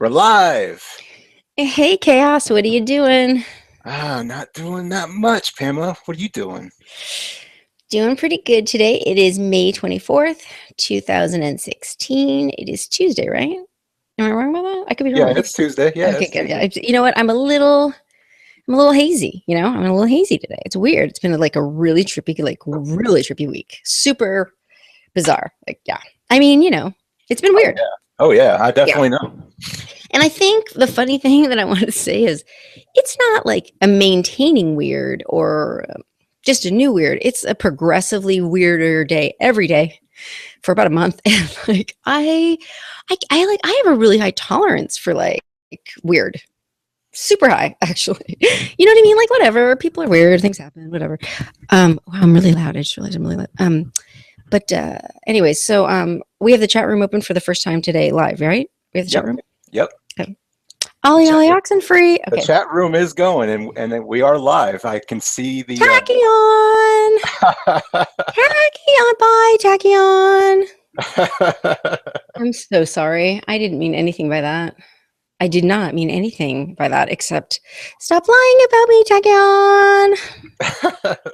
We're live. Hey, Chaos, what are you doing? Not doing that much, Pamela. What are you doing? Doing pretty good today. It is May 24th, 2016. It is Tuesday, right? Am I wrong about that? I could be Yeah, wrong. it's Tuesday. Yeah, Okay, it's good. Yeah. Tuesday. You know what? I'm a little hazy, I'm a little hazy today. It's weird. It's been like a really trippy week. Super bizarre. Like, yeah. I mean, it's been Oh weird. yeah. Oh yeah. I Yeah. definitely know. And I think the funny thing that I want to say is it's not like a maintaining weird or just a new weird. It's a progressively weirder day every day for about a month. And like I have a really high tolerance for like weird. Super high, actually. You know what I mean? Like whatever. People are weird, things happen, whatever. Wow, I'm really loud. I just realized I'm really loud. But anyways, so we have the chat room open for the first time today live, right? We have the chat Yep. room? Yep. Okay. The Ollie chat Ollie room, Oxen free. the Okay. chat room is going, and then we are live. I can see the. Tachyon! Tachyon, bye, Tachyon. I'm so sorry. I didn't mean anything by that. I did not mean anything by that except stop lying about me, Tachyon.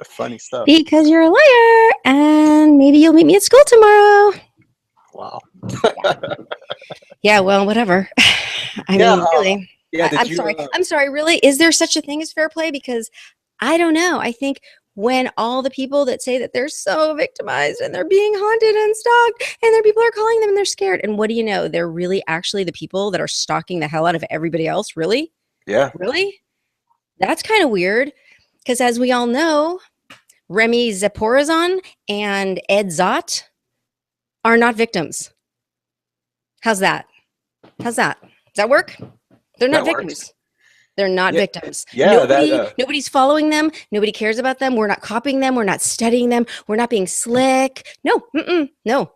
Funny stuff. Because you're a liar. And maybe you'll meet me at school tomorrow. Wow. Yeah, well, whatever. I Yeah. mean, really. Yeah. Did I'm you? sorry. I'm sorry, really. Is there such a thing as fair play? Because I don't know. I think when all the people that say that they're so victimized and they're being haunted and stalked and their people are calling them and they're scared. And what do you know? They're really actually the people that are stalking the hell out of everybody else. Really? Yeah. Really? That's kind of weird. Because as we all know, Remy Zaporizon and Ed Zott are not victims. How's that? How's that? Does that work? They're not That works. victims. They're not Yeah. victims. Yeah. That. Nobody's following them. Nobody cares about them. We're not copying them. We're not studying them. We're not being slick. No, no.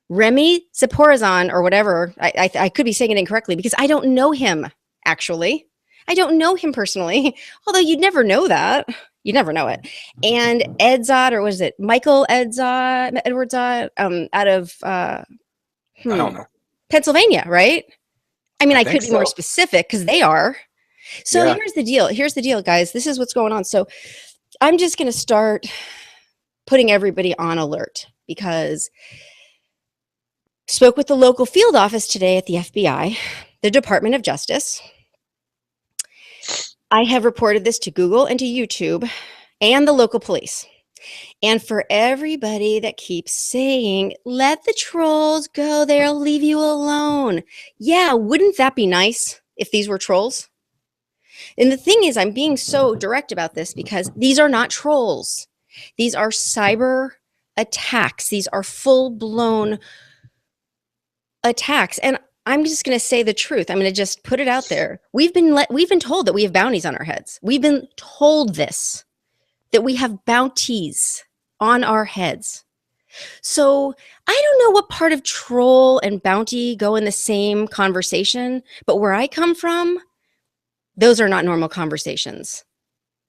Remy Zaporizon or whatever. I could be saying it incorrectly because I don't know him. Actually, I don't know him personally. Although you'd never know that. You never know it. And Edzot, or was it Michael Edzot, Edward Zott, out of I don't know. Pennsylvania, right? I mean, I I think could be more so. specific because they are. So Yeah. here's the deal. Here's the deal, guys. This is what's going on. So I'm just going to start putting everybody on alert because spoke with the local field office today at the FBI, the Department of Justice. I have reported this to Google and to YouTube and the local police. And for everybody that keeps saying, let the trolls go, they'll leave you alone. Yeah, wouldn't that be nice if these were trolls? And the thing is, I'm being so direct about this because these are not trolls. These are cyber attacks. These are full blown attacks. And I'm just going to say the truth. I'm going to just put it out there. We've been told that we have bounties on our heads. We've been told this, that we have bounties on our heads. So I don't know what part of troll and bounty go in the same conversation, but where I come from, those are not normal conversations.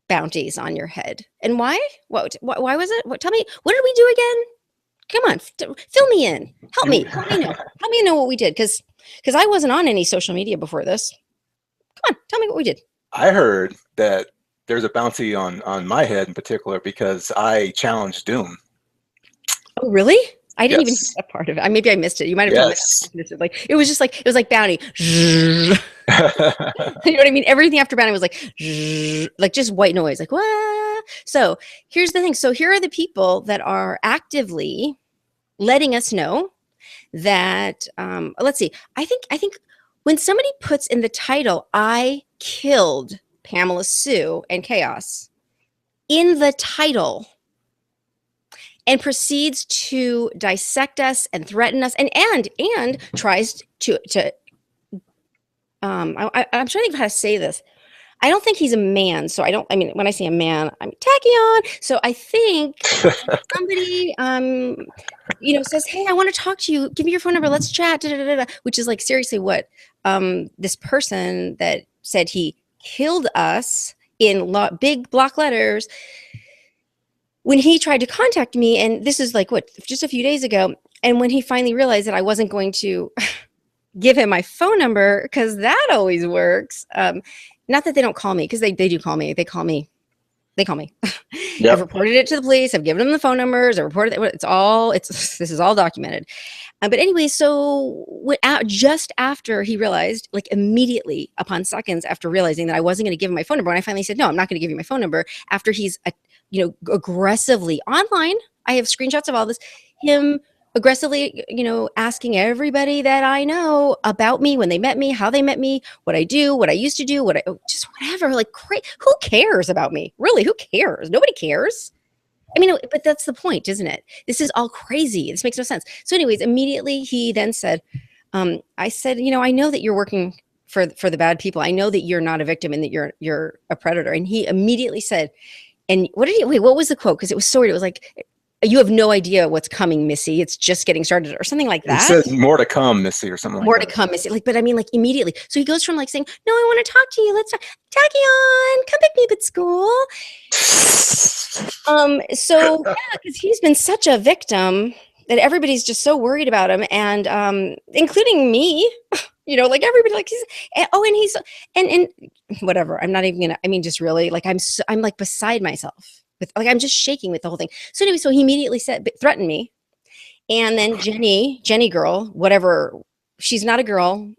Bounties on your head. And why? Why was it? Tell me, what did we do again? Come on, fill me in. Help me. Help me know. Help me know what we did because I wasn't on any social media before this. Come on, tell me what we did. I heard that there's a bounty on my head in particular because I challenged Doom. Oh, really? I didn't even hear Yes. that part of it. Maybe I missed it. You might have told me. Yes. Like it was like bounty. You know what I mean? Everything after bounty was like just white noise. Like what? So here's the thing. So here are the people that are actively letting us know that. Let's see. I think when somebody puts in the title, "I killed Pamela Sue and Chaos," in the title and proceeds to dissect us and threaten us and tries to I'm trying to think of how to say this. I don't think he's a man, so I mean when I say a man, I'm tachyon. So I think somebody says, "Hey, I want to talk to you. Give me your phone number. Let's chat." Da, da, da, da, which is like seriously what this person that said he killed us in big block letters when he tried to contact me, and this is like what, just a few days ago, and when he finally realized that I wasn't going to give him my phone number because that always works. Not that they don't call me, because they do call me. They call me. They call me. I've Yep. reported it to the police. I've given them the phone numbers. I reported it. This is all documented. But anyway, so just after he realized, like immediately upon seconds after realizing that I wasn't going to give him my phone number, and I finally said, no, I'm not going to give you my phone number. After he's, aggressively online, I have screenshots of all this, him aggressively, asking everybody that I know about me, when they met me, how they met me, what I do, what I used to do, just whatever. Like, who cares about me? Really, who cares? Nobody cares. I mean, but that's the point, isn't it? This is all crazy. This makes no sense. So, anyways, immediately he then said, I said, I know that you're working for the bad people. I know that you're not a victim and that you're a predator. And he immediately said, and what was the quote? Because it was so weird. It was like, you have no idea what's coming, Missy. It's just getting started, or something like He that. said more to come, Missy, or something like More that. to come, Missy. Like, but I mean, like immediately. So he goes from like saying, "No, I want to talk to you. Let's talk. Tachyon, come pick me up at school." So yeah, because he's been such a victim that everybody's just so worried about him, and including me. Like everybody, like and whatever. I'm not even gonna. I mean, just really, like I'm like beside myself with, like, I'm just shaking with the whole thing. So anyway, so he immediately threatened me, and then Jenny girl, whatever, she's not a girl,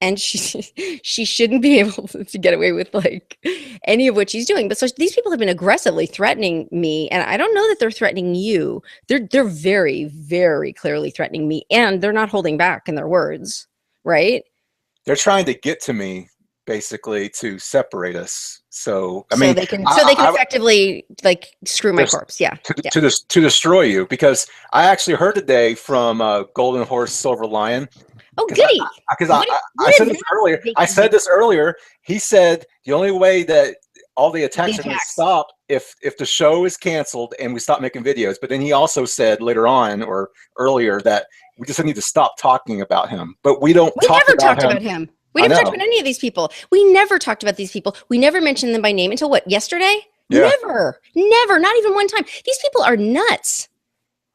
and she shouldn't be able to get away with like any of what she's doing. But so these people have been aggressively threatening me, and I don't know that they're threatening you. They're very, very clearly threatening me, and they're not holding back in their words, right? They're trying to get to me, basically, to separate us. So I So mean, they can effectively like screw my just corpse. Yeah. to, Yeah. to destroy you, because I actually heard today from Golden Horse Silver Lion, Oh, because goody. I What said is this that earlier. they I can do? said this earlier. He said the only way that all the The attacks are going to attacks. stop if the show is canceled and we stop making videos. But then he also said later on, or earlier, that we just need to stop talking about him. But we don't We talk never about talked him. about him. We I never talked know. about any of these people. We never talked about these people. We never mentioned them by name until what? Yesterday? Yeah. Never, not even one time. These people are nuts.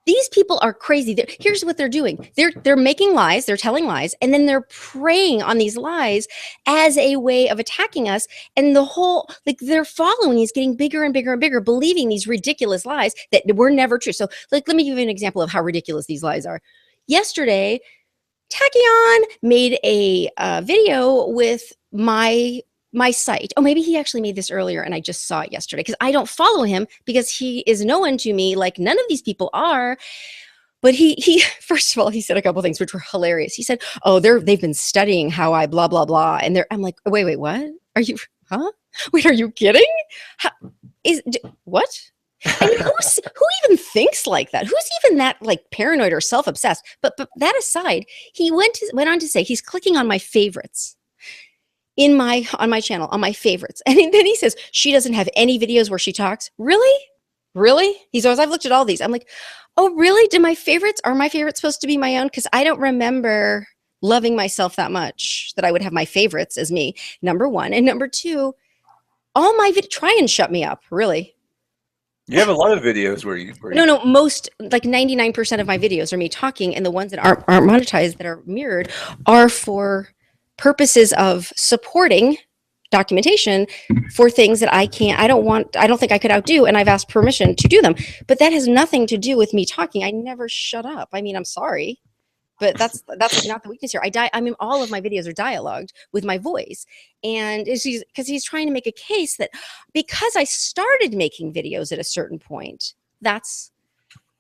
These people are crazy. Here's what they're doing. They're making lies, they're telling lies, and then they're preying on these lies as a way of attacking us. And the whole, like, their following is getting bigger and bigger and bigger, believing these ridiculous lies that were never true. So, like, let me give you an example of how ridiculous these lies are. Yesterday, Tachyon made a video with my site. Oh, maybe he actually made this earlier and I just saw it yesterday, because I don't follow him, because he is known to me like none of these people are. But he first of all, he said a couple things which were hilarious. He said, "Oh, they've been studying how I blah blah blah," and I'm like, wait, what? Are you? Huh? Wait, are you kidding? How, what? I mean, who even thinks like that? Who's even that like paranoid or self-obsessed? But that aside, he went on to say he's clicking on my favorites on my channel, on my favorites, and then he says she doesn't have any videos where she talks. Really? He says, I've looked at all these. I'm like, oh, really? Are my favorites supposed to be my own? Because I don't remember loving myself that much that I would have my favorites as me. Number one. And number two, all my try and shut me up. Really? You have a lot of videos where you No, most, like 99% of my videos are me talking, and the ones that aren't monetized, that are mirrored, are for purposes of supporting documentation for things that I don't think I could outdo, and I've asked permission to do them. But that has nothing to do with me talking. I never shut up. I mean, I'm sorry, but that's not the weakness here. I mean, all of my videos are dialogued with my voice, and because he's trying to make a case that because I started making videos at a certain point, that's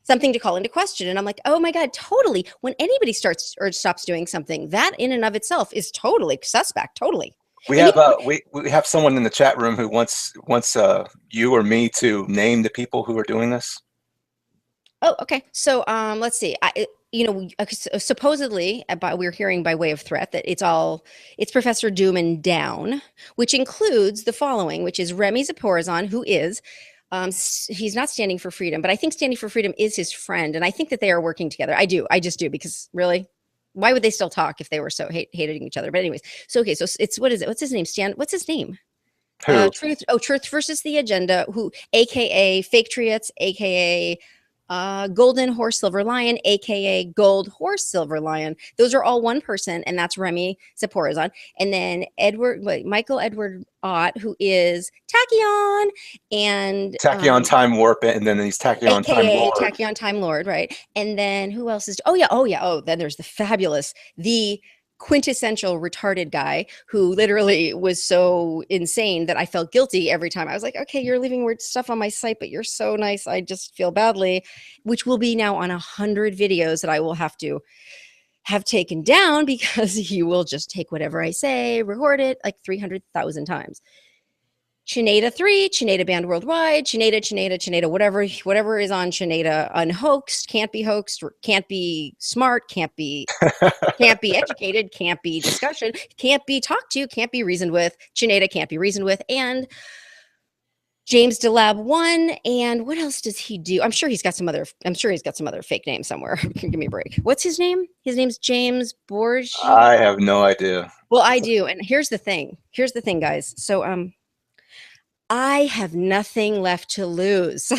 something to call into question. And I'm like, oh my God, totally. When anybody starts or stops doing something, that in and of itself is totally suspect. Totally. we And have we have someone in the chat room who wants you or me to name the people who are doing this. Oh, okay. So let's see. Supposedly, we're hearing by way of threat that it's Professor Doom and Down, which includes the following, which is Remy Zaporizon, who is he's not Standing for Freedom, but I think Standing for Freedom is his friend, and I think that they are working together. I just do, because really, why would they still talk if they were so hating each other? But anyways, so okay, so it's what is it? What's his name? What's his name? Who? Truth versus the Agenda, who, AKA Fake Triots, AKA Golden Horse Silver Lion, aka Gold Horse Silver Lion. Those are all one person, and that's Remy Zaporizon. And then Michael Edward Ott, who is Tachyon, and Tachyon Time Warp, and then he's Tachyon Time aka Lord. Tachyon Time Lord, right? And then who else is? Then there's the quintessential retarded guy who literally was so insane that I felt guilty every time. I was like, okay, you're leaving weird stuff on my site, but you're so nice. I just feel badly, which will be now on 100 videos that I will have to have taken down because he will just take whatever I say, record it like 300,000 times. Chineda 3, Chineda Band Worldwide, Chineda, whatever is on Chineda, unhoaxed, can't be hoaxed, can't be smart, can't be educated, can't be discussion, can't be talked to, can't be reasoned with, Chineda can't be reasoned with, and James DeLab 1, and what else does he do? I'm sure he's got some other fake name somewhere. Give me a break. What's his name? His name's James Borgia. I have no idea. Well, I do, and here's the thing, guys. So I have nothing left to lose.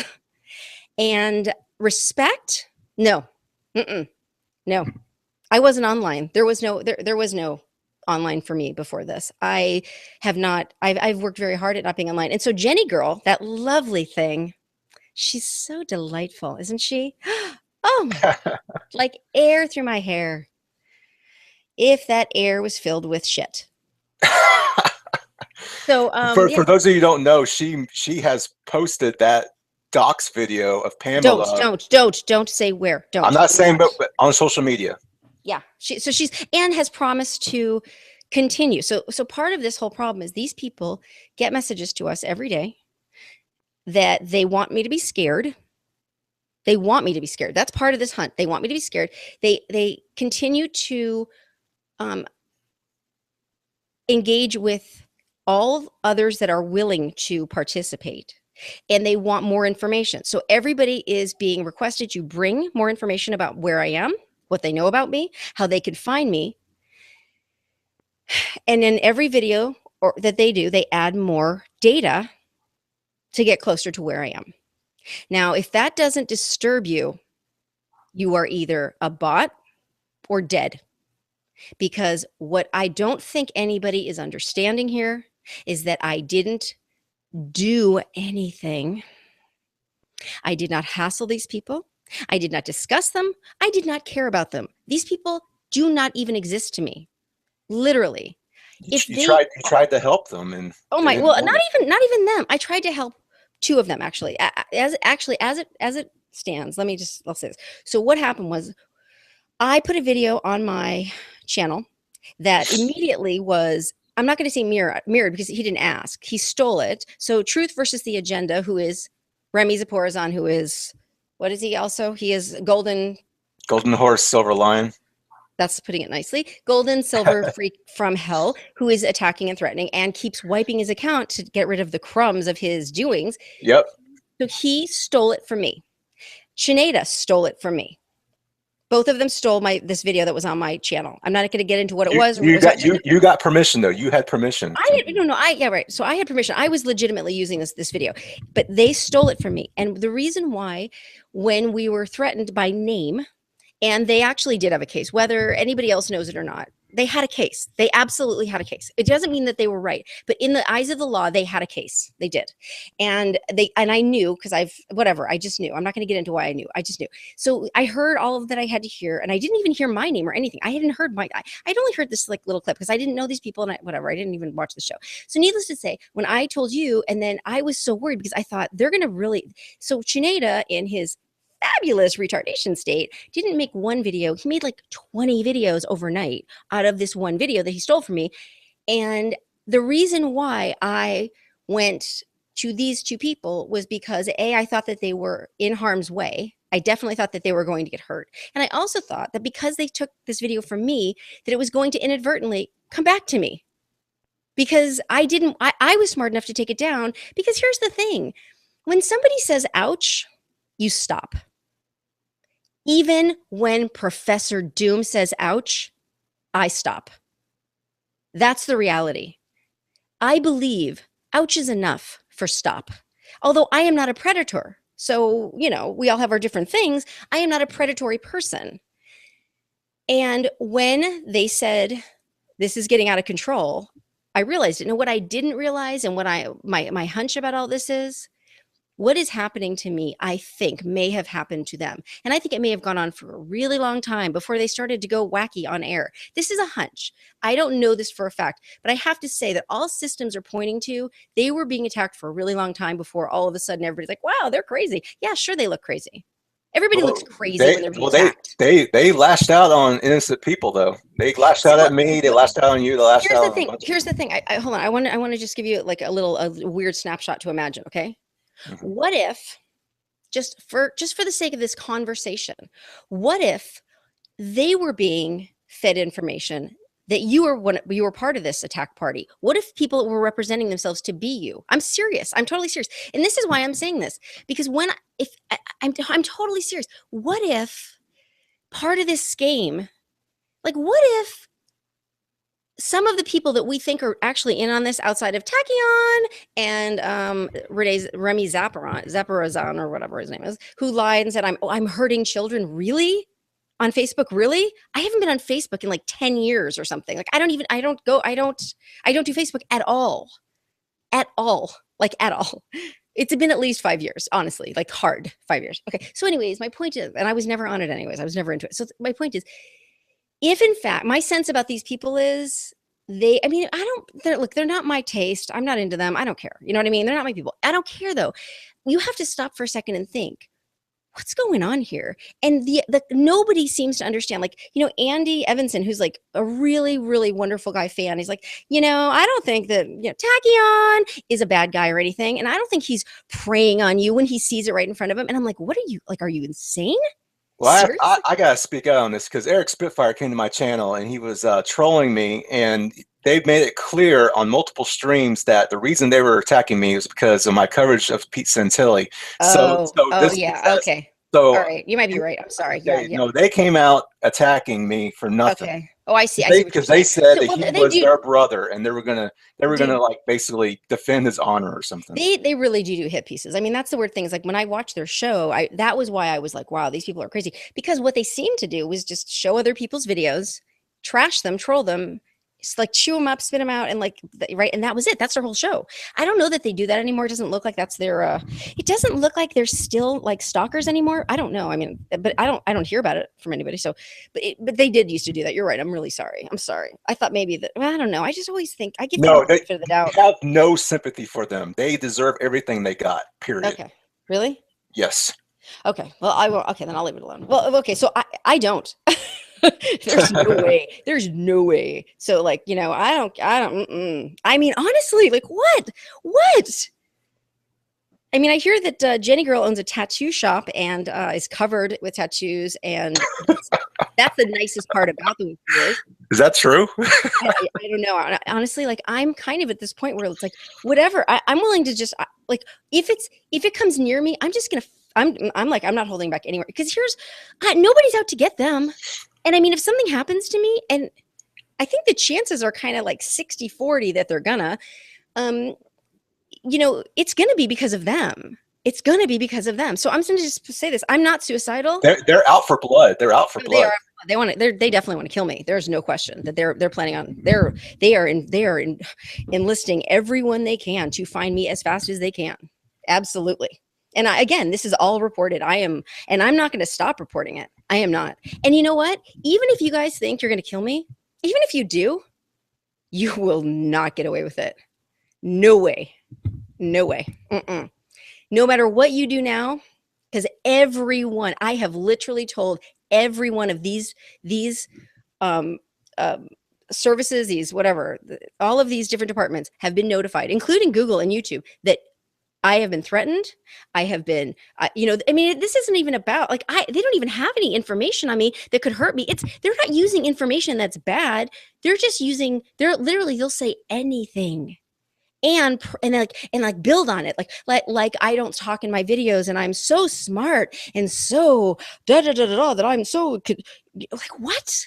And respect? No. No. I wasn't online. There was no online for me before this. I've worked very hard at not being online. And so Jenny girl, that lovely thing, she's so delightful, isn't she? Oh my God. Like air through my hair. If that air was filled with shit. So for those of you who don't know, she has posted that docs video of Pamela. Don't say where. Don't. I'm not saying, but on social media. Yeah. She's and has promised to continue. So part of this whole problem is these people get messages to us every day that they want me to be scared. They want me to be scared. That's part of this hunt. They want me to be scared. They continue to engage with all others that are willing to participate, and they want more information. So everybody is being requested to bring more information about where I am, what they know about me, how they can find me. And in every video that they do, they add more data to get closer to where I am. Now, if that doesn't disturb you, you are either a bot or dead. Because what I don't think anybody is understanding here is that I didn't do anything. I did not hassle these people. I did not discuss them. I did not care about them. These people do not even exist to me. Literally. You tried to help them, and not even them. I tried to help two of them actually. As it stands, I'll say this. So what happened was I put a video on my channel that immediately was, I'm not going to say mirrored because he didn't ask. He stole it. So Truth versus the Agenda, who is Remy Zaporizon, who is, what is he also? He is Golden Horse Silver Lion. That's putting it nicely. Golden Silver Freak from Hell, who is attacking and threatening and keeps wiping his account to get rid of the crumbs of his doings. Yep. So he stole it from me. Chineda stole it from me. Both of them stole this video that was on my channel. I'm not going to get into what it was. You got permission though. You had permission. Right. So I had permission. I was legitimately using this video, but they stole it from me. And the reason why, when we were threatened by name, and they actually did have a case, whether anybody else knows it or not, they had a case. They absolutely had a case. It doesn't mean that they were right, but in the eyes of the law, they had a case. They did. And I knew, because I just knew. I'm not going to get into why I knew. I just knew. So I heard all of that I had to hear, and I didn't even hear my name or anything. I hadn't heard I'd only heard this like little clip because I didn't know these people, and I didn't even watch the show. So needless to say, when I told you, and then I was so worried because I thought they're going to really, so Chineda in his fabulous retardation state didn't make one video. He made like 20 videos overnight out of this one video that he stole from me. And the reason why I went to these two people was because I thought that they were in harm's way. I definitely thought that they were going to get hurt. And I also thought that because they took this video from me, that it was going to inadvertently come back to me. Because I was smart enough to take it down. Because here's the thing. When somebody says, ouch, you stop. Even when Professor Doom says, ouch, I stop. That's the reality. I believe ouch is enough for stop. Although I am not a predator. So, you know, we all have our different things. I am not a predatory person. And when they said this is getting out of control, I realized it. And what I didn't realize, and what my hunch about all this is, what is happening to me, I think, may have happened to them. And I think it may have gone on for a really long time before they started to go wacky on air. This is a hunch. I don't know this for a fact, but I have to say that all systems are pointing to they were being attacked for a really long time before all of a sudden everybody's like, wow, they're crazy. Yeah, sure, they look crazy. Everybody looks crazy when they're being attacked. They lashed out on innocent people, though. They lashed out at me. They lashed out on you. They lashed out. Here's the thing. I hold on. I want to just give you like a weird snapshot to imagine. Okay. Mm-hmm. What if, just for the sake of this conversation, what if they were being fed information that you were part of this attack party? What if people were representing themselves to be you? I'm serious. I'm totally serious. And this is why I'm saying this, because I'm totally serious. What if part of this game, like what if some of the people that we think are actually in on this outside of Tachyon and Remy Zaporizan or whatever his name is, who lied and said, I'm hurting children, really? On Facebook, really? I haven't been on Facebook in like 10 years or something. Like I don't do Facebook at all. At all. Like at all. It's been at least 5 years, honestly, like hard 5 years. Okay. So anyways, my point is, and I was never on it anyways. I was never into it. So my point is, if in fact my sense about these people is they're not my taste. I'm not into them. I don't care. You know what I mean? They're not my people. I don't care though. You have to stop for a second and think, what's going on here? And the nobody seems to understand. Like, you know, Andy Evanson, who's like a really, really wonderful guy fan. He's like, you know, I don't think that, you know, Tachyon is a bad guy or anything. And I don't think he's preying on you when he sees it right in front of him. And I'm like, what are you, like, are you insane? Well, I got to speak out on this because Eric Spitfire came to my channel and he was trolling me, and they've made it clear on multiple streams that the reason they were attacking me was because of my coverage of Pete Santilli. Okay. So, all right, you might be right. I'm sorry. Yeah. No, they came out attacking me for nothing. Okay. Oh, I see. Because they said that he was their brother, and they were gonna like basically defend his honor or something. They really do hit pieces. I mean, that's the weird thing. Is like when I watched their show, that was why I was like, wow, these people are crazy. Because what they seemed to do was just show other people's videos, trash them, troll them, just like chew them up, spit them out, and like right, and that was it. That's their whole show. I don't know that they do that anymore. It doesn't look like that's their. It doesn't look like they're still like stalkers anymore. I don't know. I mean, but I don't hear about it from anybody. So, but they did used to do that. You're right. I'm really sorry. I'm sorry. I thought maybe that. Well, I don't know. I just always think I give them the benefit of the doubt. I have no sympathy for them. They deserve everything they got. Period. Okay. Really? Yes. Okay. Well, I will. Okay, then I'll leave it alone. Well, okay. So I don't. There's no way. There's no way. So like, you know, I don't, I mean, honestly, like what? I mean, I hear that Jenny Girl owns a tattoo shop and is covered with tattoos, and that's the nicest part about the week. Is that true? I don't know. Honestly, like I'm kind of at this point where it's like, whatever. I'm willing to just like if it comes near me, I'm just gonna. I'm like I'm not holding back anywhere because nobody's out to get them. And I mean, if something happens to me, and I think the chances are kind of like 60-40 that they're gonna, you know, it's gonna be because of them. It's gonna be because of them. So I'm going to just say this: I'm not suicidal. They're out for blood. They're out for blood. They definitely want to kill me. There's no question that they're planning on. They are enlisting everyone they can to find me as fast as they can. Absolutely. And again, this is all reported. And I'm not going to stop reporting it. I am not. And you know what? Even if you guys think you're going to kill me, even if you do, you will not get away with it. No way. No way. No matter what you do now, because I have literally told every one of these services, all of these different departments have been notified, including Google and YouTube, that I have been threatened. I have been, you know, I mean, this isn't even about like, they don't even have any information on me that could hurt me. They're not using information that's bad. They're just they'll say anything and build on it. Like I don't talk in my videos and I'm so smart and so that I'm so like, what?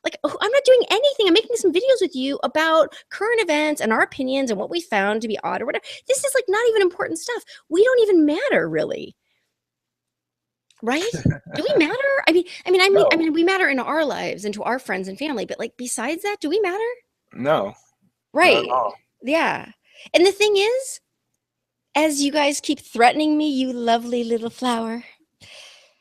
Like, oh, I'm not doing anything. I'm making some videos with you about current events and our opinions and what we found to be odd or whatever. This is like not even important stuff. We don't even matter really. Right? Do we matter? I No, mean, we matter in our lives and to our friends and family, but like besides that, do we matter? no, not at Right. all. Yeah. And the thing is, as you guys keep threatening me, you lovely little flower,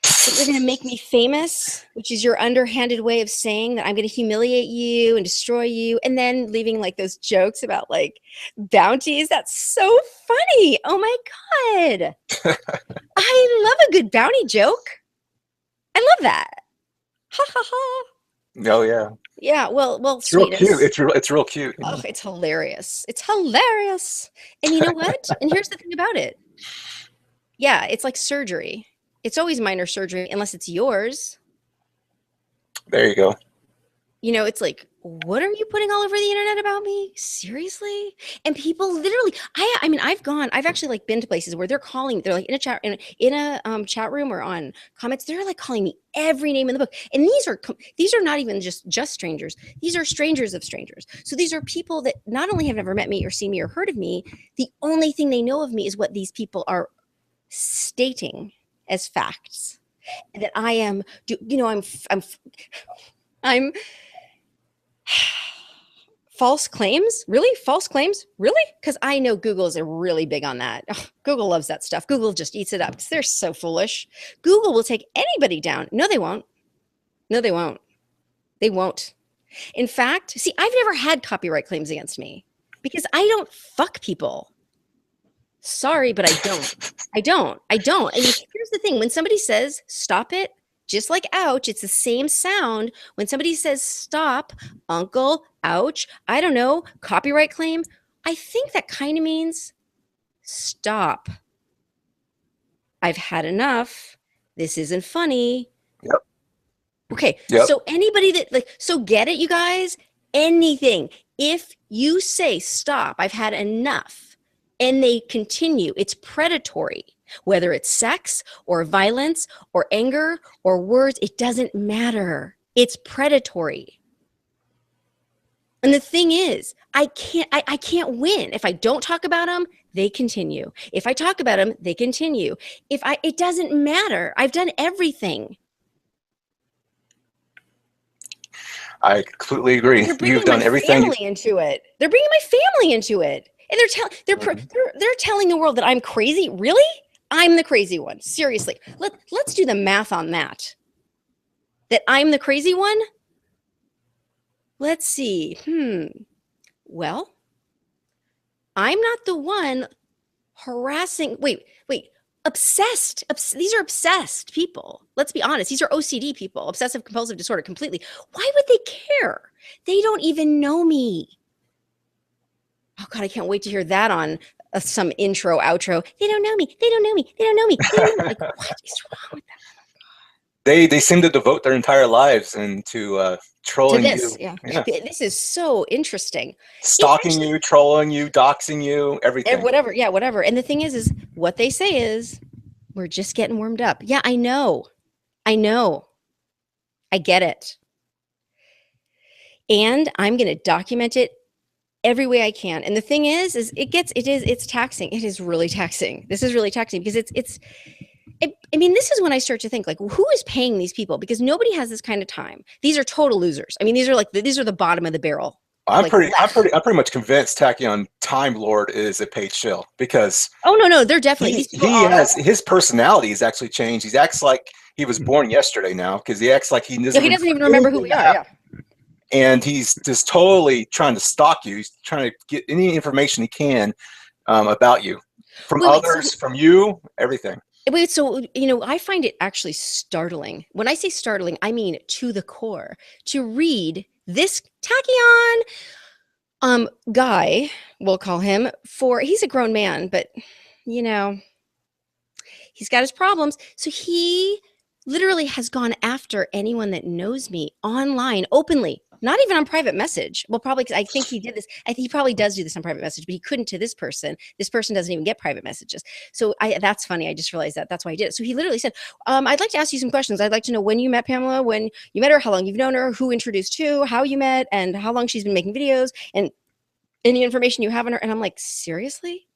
that you're going to make me famous, which is your underhanded way of saying that I'm going to humiliate you and destroy you, and then leaving like those jokes about like bounties. That's so funny. Oh my God. I love a good bounty joke. I love that. Ha ha ha. Oh yeah, Yeah, well, it's real cute. sweetest. It's real cute. Oh, it's hilarious. It's hilarious. And you know what? And here's the thing about it. Yeah, it's like surgery. It's always minor surgery unless it's yours. There you go. You know, it's like, what are you putting all over the internet about me? Seriously? And people literally, I mean, I've actually like been to places where they're calling, they're like in a chat room or on comments, they're like calling me every name in the book. And these are not even just strangers. These are strangers of strangers. So these are people that not only have never met me or seen me or heard of me, the only thing they know of me is what these people are stating as facts. That I am, I'm false claims? Really? False claims? Really? Because I know Google is really big on that. Ugh, Google loves that stuff. Google just eats it up because they're so foolish. Google will take anybody down. No, they won't. No, they won't. They won't. In fact, see, I've never had copyright claims against me because I don't fuck people. Sorry, but I don't. I don't. I don't. I mean, here's the thing. When somebody says stop it, just like ouch, it's the same sound. When somebody says stop, uncle, ouch, I don't know, copyright claim, I think that kind of means stop. I've had enough. This isn't funny. Yep. Okay, Yep. so anybody that like, so get it, you guys? Anything. If you say stop, I've had enough, and they continue, it's predatory. Whether it's sex or violence or anger or words, it doesn't matter. It's predatory. And the thing is, I can't win. If I don't talk about them, they continue. If I talk about them, they continue. It doesn't matter. I've done everything. I completely agree. They're You've bringing done my everything. family into it. They're bringing my family into it. And they're telling the world that I'm crazy. Really? I'm the crazy one. Seriously. Let's do the math on that. That I'm the crazy one? Let's see. Well, I'm not the one harassing. Wait. Obsessed. These are obsessed people. Let's be honest. These are OCD people, obsessive compulsive disorder completely. Why would they care? They don't even know me. Oh God, I can't wait to hear that on some intro, outro. They don't know me. They don't know me. They don't know me. They don't know me. Like, what is wrong with that? They seem to devote their entire lives into To trolling this, you. yeah. Yeah. This is so interesting. Stalking you, trolling you, doxing you, everything. Whatever. Yeah, whatever. And the thing is what they say is, we're just getting warmed up. Yeah, I know. I know. I get it. And I'm going to document it every way I can. And the thing is it's taxing. It is really taxing. This is really taxing because I mean, this is when I start to think like, who is paying these people? Because nobody has this kind of time. These are total losers. I mean, these are the bottom of the barrel. I'm Like, pretty much convinced Tachyon Time Lord is a paid shill because oh no, they're definitely these people he are. has his personality has actually changed. He acts like he was born yesterday now because he acts like he doesn't even remember who we are. Yeah. And he's just totally trying to stalk you. He's trying to get any information he can about you from others, from you, everything. Wait, so I find it actually startling. When I say startling, I mean to the core. To read this Tachyon guy, we'll call him, he's a grown man, but he's got his problems. So he literally has gone after anyone that knows me online openly. not even on private message. Well, probably 'cause I think he did this. I think he probably does do this on private message, but he couldn't to this person. This person doesn't even get private messages. So that's funny. I just realized that. That's why he did it. So he literally said, I'd like to ask you some questions. I'd like to know when you met Pamela, when you met her, how long you've known her, who introduced who, how you met, and how long she's been making videos, and any information you have on her. And I'm like, seriously?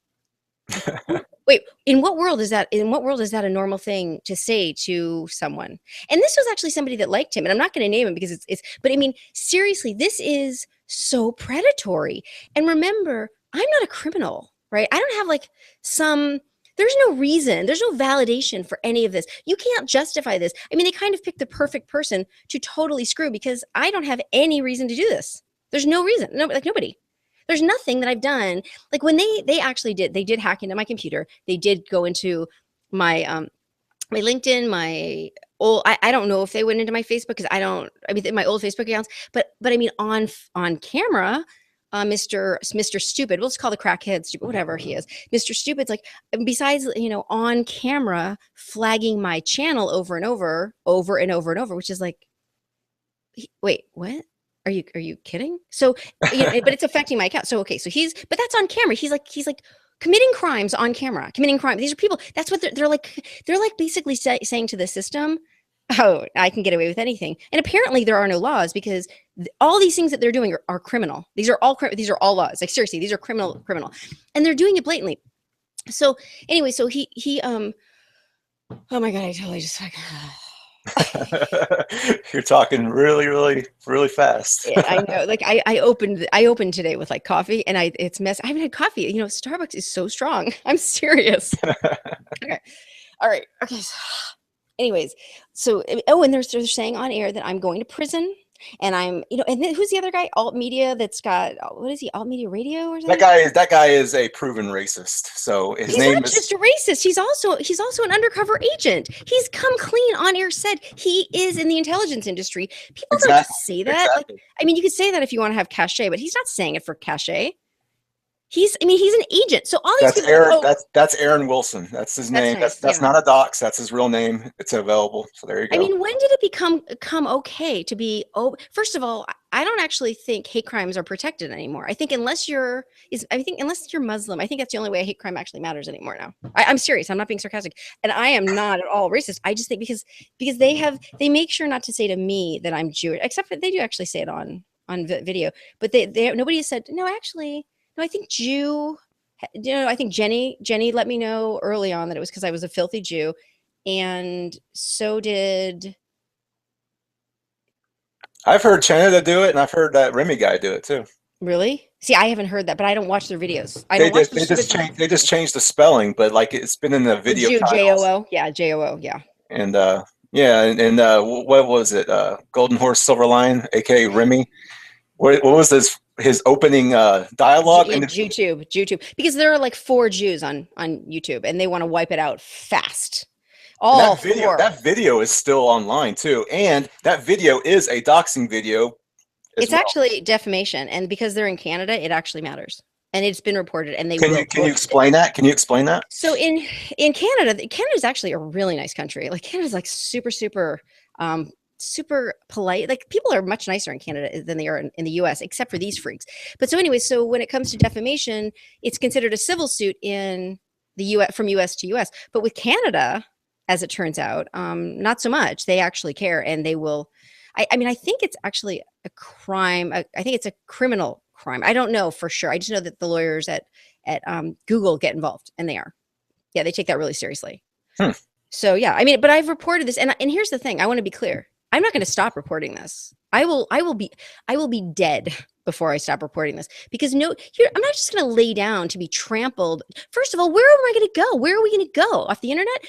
Wait, in what world is that? In what world is that a normal thing to say to someone? And this was actually somebody that liked him, and I'm not going to name him because but I mean, seriously, this is so predatory. And remember, I'm not a criminal, right? I don't have like there's no reason, there's no validation for any of this. You can't justify this. I mean, they kind of picked the perfect person to totally screw because I don't have any reason to do this. There's no reason. No, like nobody. There's nothing that I've done. Like when they did hack into my computer. They did go into my my LinkedIn, my old I don't know if they went into my Facebook because I mean my old Facebook accounts, but I mean on camera, Mr. Stupid, we'll just call the crackhead stupid, whatever he is. Mr. Stupid's like, besides, on camera flagging my channel over and over, which is like, wait, what? Are you kidding? So, but it's affecting my account. So, okay, so but that's on camera. He's like committing crimes on camera, committing crime. These are people. That's what they're like. They're like basically saying to the system, "Oh, I can get away with anything." And apparently, there are no laws because all these things that they're doing are criminal. These are all laws. Like seriously, these are criminal, and they're doing it blatantly. So anyway, so he oh my god, I totally just like. You're talking really, really, really fast. I know. Like I opened today with like coffee, and it's mess. I haven't had coffee. Starbucks is so strong. I'm serious. Okay. All right. Okay. Anyways, so and they're saying on air that I'm going to prison, and I'm and then who's the other guy? Alt Media that's got what is he? Alt Media Radio or something? That guy is a proven racist. So his he's name not is just a racist. He's also an undercover agent. He's come clean on air, said he is in the intelligence industry. People don't just say that. Exactly. Like, I mean, you could say that if you want to have cachet, but he's not saying it for cachet. He's an agent. So all these people. Aaron, that's Aaron Wilson. That's his name. Nice. That's not a dox. That's his real name. It's available. So there you go. I mean, when did it become okay to be? Oh, first of all, I don't actually think hate crimes are protected anymore. I think unless you're Muslim, I think that's the only way a hate crime actually matters anymore now. I'm serious. I'm not being sarcastic, and I am not at all racist. I just think because they make sure not to say to me that I'm Jewish, except that they do actually say it on video. But nobody has said no. Actually, no. I think Jew. I think Jenny let me know early on that it was because I was a filthy Jew. And so did. I've heard Canada do it, and I've heard that Remy guy do it too. Really? See, I haven't heard that, but I don't watch their videos. They just changed the spelling, but like it's been in the video. J-O-O, yeah, J-O-O, yeah. And what was it? Golden Horse Silver Lion, aka Remy. What was his opening dialogue? YouTube, because there are like 4 Jews on YouTube, and they want to wipe it out fast. That video is still online too, and that video is a doxing video. It's actually defamation, and because they're in Canada, it actually matters, and it's been reported. And can you explain that? Can you explain that? So in Canada is actually a really nice country. Like Canada's like super super polite. Like people are much nicer in Canada than they are in the US, except for these freaks. But so anyway, so when it comes to defamation, it's considered a civil suit in the US from US to US. But with Canada, as it turns out, not so much. They actually care, and they will. I mean, I think it's actually a crime. I think it's a criminal crime. I don't know for sure. I just know that the lawyers at Google get involved, and they are. Yeah, they take that really seriously. So yeah, I mean, but I've reported this, and here's the thing. I want to be clear. I'm not going to stop reporting this. I will be dead before I stop reporting this, because I'm not just going to lay down to be trampled. First of all, where am I going to go? Where are we going to go? Off the internet?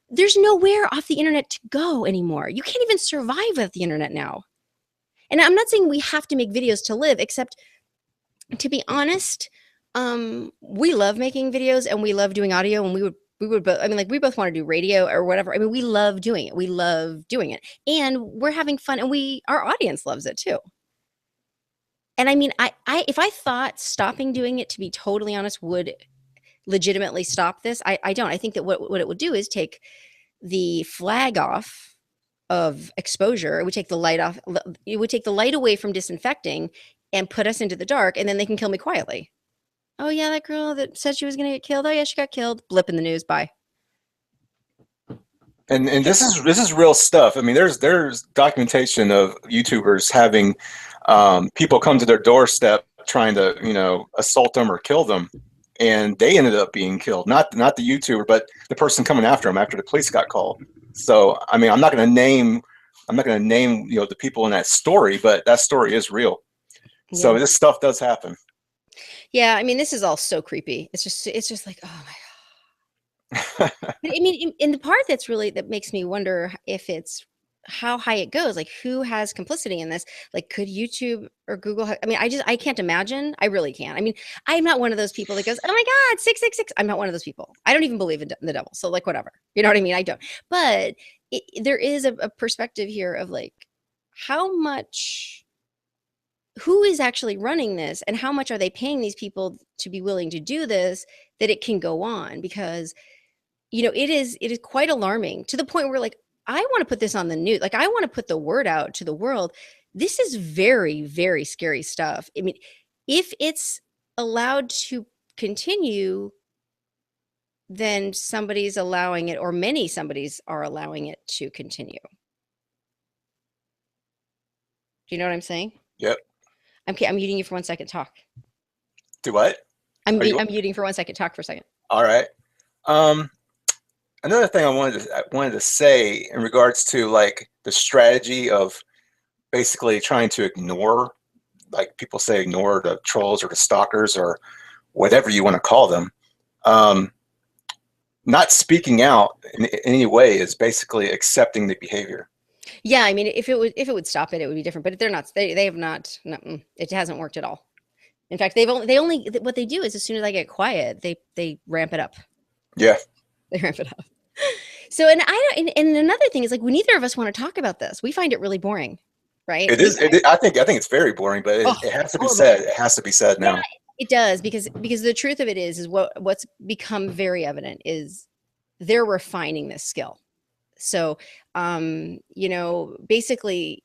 There's nowhere off the internet to go anymore. You can't even survive off the internet now. And I'm not saying we have to make videos to live, except to be honest, we love making videos and we love doing audio, and we would both, I mean, like we both want to do radio or whatever. I mean, we love doing it. We love doing it, and we're having fun, and our audience loves it too. And I mean, if I thought stopping doing it, to be totally honest, would legitimately stop this, I don't. I think that what it would do is take the flag off of exposure. It would take the light off. It would take the light away from disinfecting and put us into the dark, and then they can kill me quietly. Oh yeah, that girl that said she was going to get killed. Oh yeah, she got killed. Blip in the news. Bye. And this is real stuff. I mean, there's documentation of YouTubers having people come to their doorstep trying to assault them or kill them, and they ended up being killed. Not the YouTuber, but the person coming after them after the police got called. So I mean, I'm not going to name the people in that story, but that story is real. So Yeah. this stuff does happen. Yeah. I mean, this is all so creepy. It's just like, oh my. But I mean, in the part that makes me wonder if it's how high it goes, like who has complicity in this? Like, could YouTube or Google I mean, I can't imagine. I really can't. I mean, I'm not one of those people that goes, oh my God, 666. I'm not one of those people. I don't even believe in the devil. So like, whatever, you know what I mean? I don't, but there is a perspective here of like, how much, who is actually running this and how much are they paying these people to be willing to do this, that it can go on? Because it is quite alarming to the point where like I want to put this on the news. Like I want to put the word out to the world. This is very, very scary stuff. I mean, if it's allowed to continue, then somebody's allowing it, or many somebodies are allowing it to continue. Do you know what I'm saying? Yep. I'm muting you for 1 second. Talk. Do what? I'm Are you I'm muting for 1 second. Talk for a second. all right? Um, Another thing I wanted to say in regards to like the strategy of basically trying to ignore, like people say, ignore the trolls or the stalkers or whatever you want to call them. Um, Not speaking out in any way is basically accepting the behavior. Yeah, I mean, if it would stop it, it would be different. But they're not. They have not. No, it hasn't worked at all. In fact, what they do is as soon as I get quiet, they ramp it up. Yeah, They ramp it up. So, and I don't. And another thing is like, we neither of us want to talk about this. We find it really boring, right? it is. I think it's very boring, but Oh, it has to be horrible. said. It has to be said Yeah, now. it does because the truth of it is what's become very evident is they're refining this skill. So, basically,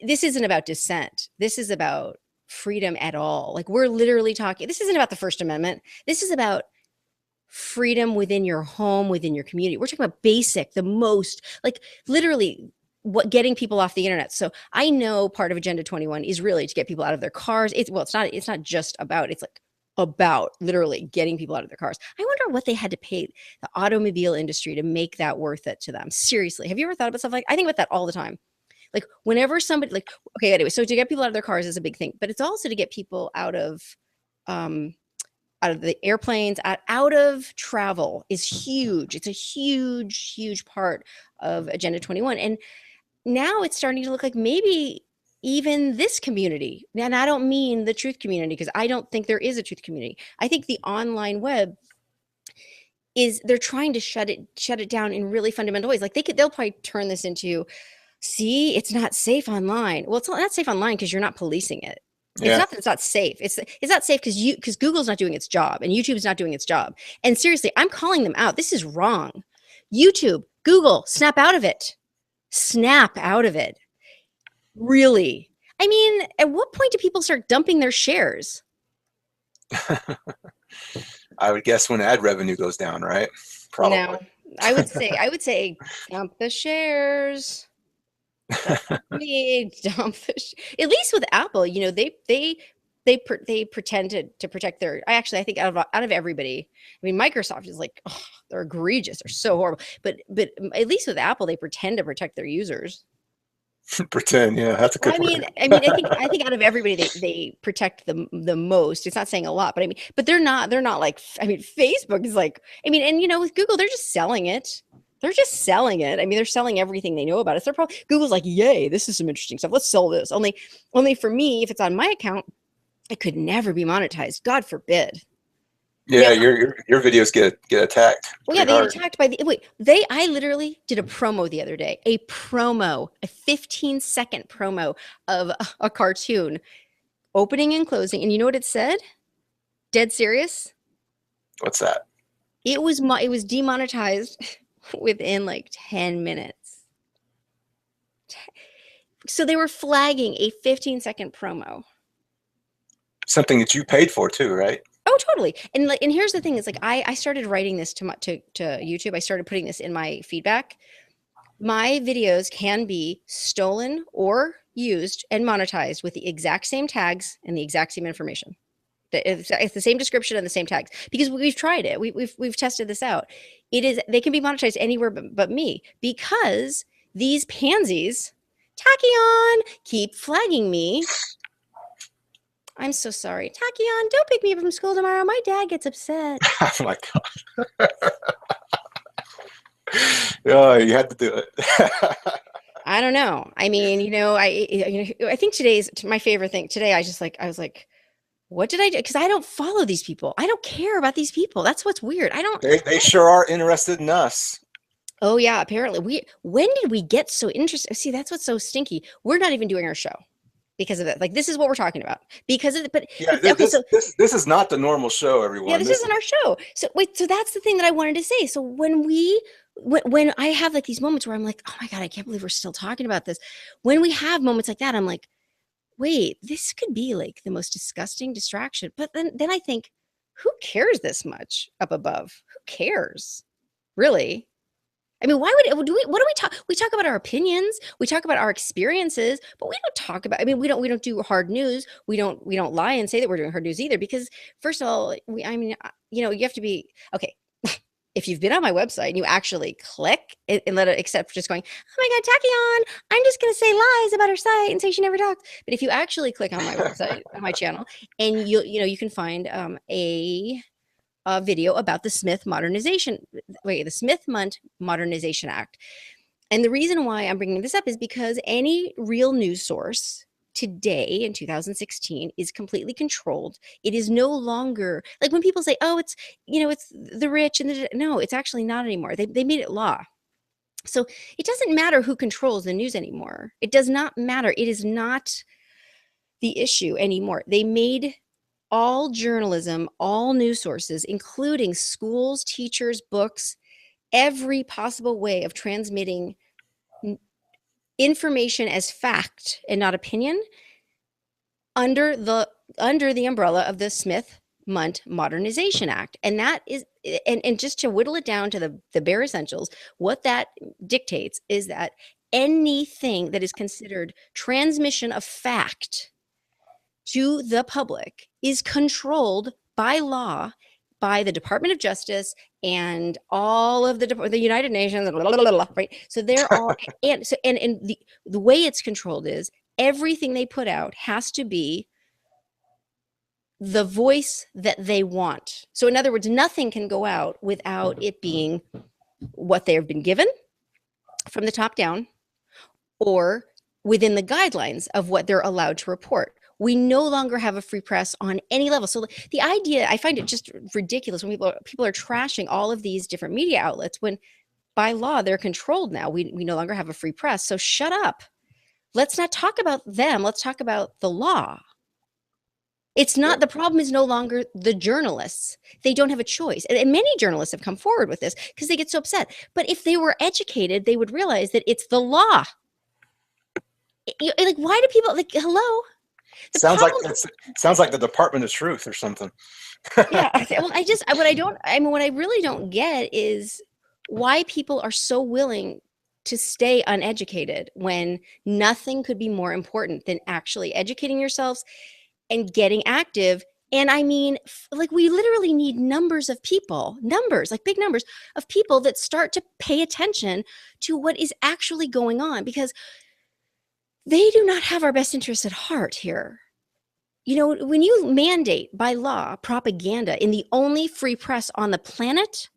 this isn't about dissent. This is about freedom at all. Like we're literally talking. This isn't about the First Amendment. This is about freedom within your home, within your community. We're talking about basic, the most, like literally what getting people off the internet. So I know part of Agenda 21 is really to get people out of their cars. It's not just about, it's like about literally getting people out of their cars. I wonder what they had to pay the automobile industry to make that worth it to them. Seriously. Have you ever thought about stuff like, I think about that all the time. Like whenever somebody like, okay, anyway, so to get people out of their cars is a big thing, but it's also to get people um, out of the airplanes, out of travel is huge. It's a huge, huge part of Agenda 21. And now it's starting to look like maybe even this community, and I don't mean the truth community, because I don't think there is a truth community. I think the online web they're trying to shut it down in really fundamental ways. Like they'll probably turn this into, see, it's not safe online. Well, it's not safe online because you're not policing it. It's Yeah, not that it's not safe. It's not safe because Google's not doing its job and YouTube's not doing its job. And seriously, I'm calling them out. This is wrong. YouTube, Google, snap out of it. Snap out of it. Really? I mean, at what point do people start dumping their shares? I would guess when ad revenue goes down, right? Probably. No, I would say dump the shares. That's me. Dump the at least with Apple, they pretend to protect their. I think out of everybody, I mean, Microsoft is like, oh, they're egregious, they're so horrible. But at least with Apple, they pretend to protect their users. Pretend. Yeah, that's a Well, good word. I think out of everybody, they protect the most. It's not saying a lot, but I mean, but they're not like, I mean, Facebook is like, I mean, and with Google, they're just selling it. They're just selling it. I mean, they're selling everything they know about it. So they're probably Google's like, yay, this is some interesting stuff. Let's sell this. Only for me, if it's on my account, it could never be monetized. God forbid. Yeah, Now, your videos get attacked well, yeah, pretty they get hard. attacked by the wait. I literally did a promo the other day. A 15-second promo of a cartoon opening and closing. And you know what it said? Dead serious. What's that? It was demonetized within like 10 minutes. So they were flagging a 15-second promo. Something that you paid for too, right? Oh, totally. And like, and here's the thing: is like I started writing this to YouTube. I started putting this in my feedback. My videos can be stolen or used and monetized with the exact same tags and the exact same information. It's the same description and the same tags because we've tried it. We've tested this out. It is They can be monetized anywhere but me because these pansies, Tachyon, keep flagging me. I'm so sorry. Tachyon, don't pick me up from school tomorrow. My dad gets upset. Oh my God. Oh, you had to do it. I don't know. I mean, I think today's my favorite thing. Today, I was like, what did I do? Because I don't follow these people. I don't care about these people. That's what's weird. I don't. They sure are interested in us. Oh yeah, apparently when did we get so interested? See, that's what's so stinky. We're not even doing our show because of it. Like this is what we're talking about because of it. Yeah, Okay, so this is not the normal show, yeah, everyone. this This isn't our show. So wait, so that's the thing that I wanted to say. So when I have like these moments where I'm like, oh my God, I can't believe we're still talking about this. When we have moments like that, I'm like, wait, this could be like the most disgusting distraction. But then I think, who cares this much up above? Who cares? Really? I mean, why would do we what do we talk? We talk about our opinions, we talk about our experiences, but we don't talk about, I mean, we don't do hard news. We don't lie and say that we're doing hard news either, because first of all, you have to be okay. If you've been on my website and you actually click and let it accept for just going, oh my God, Tachyon, I'm just going to say lies about her site and say she never talked. But if you actually click on my website, on my channel, and you can find a video about the the Smith-Mundt Modernization Act. And the reason why I'm bringing this up is because any real news source today in 2016 is completely controlled. It is no longer like when people say, oh, it's the rich and no, it's actually not anymore. They made it law. So it doesn't matter who controls the news anymore. It does not matter. It is not the issue anymore. They made all journalism, all news sources, including schools, teachers, books, every possible way of transmitting information as fact and not opinion under the umbrella of the Smith-Mundt Modernization Act. And that is, and just to whittle it down to the bare essentials, what that dictates is that anything that is considered transmission of fact to the public is controlled by law by the Department of Justice and all of the United Nations, right? So they're all and the way it's controlled is everything they put out has to be the voice that they want. So in other words, nothing can go out without it being what they have been given from the top down or within the guidelines of what they're allowed to report. We no longer have a free press on any level. So the idea, I find it just ridiculous when people are trashing all of these different media outlets when by law they're controlled now. We no longer have a free press. So shut up. Let's not talk about them. Let's talk about the law. It's not, the problem is no longer the journalists. They don't have a choice. And many journalists have come forward with this because they get so upset. But if they were educated, they would realize that it's the law. Like, why do people, like, hello? Sounds like the Department of Truth or something. Yeah. Well, what I really don't get is why people are so willing to stay uneducated when nothing could be more important than actually educating yourselves and getting active. And I mean, like, we literally need numbers, like big numbers of people that start to pay attention to what is actually going on, because they do not have our best interests at heart here. When you mandate by law propaganda in the only free press on the planet,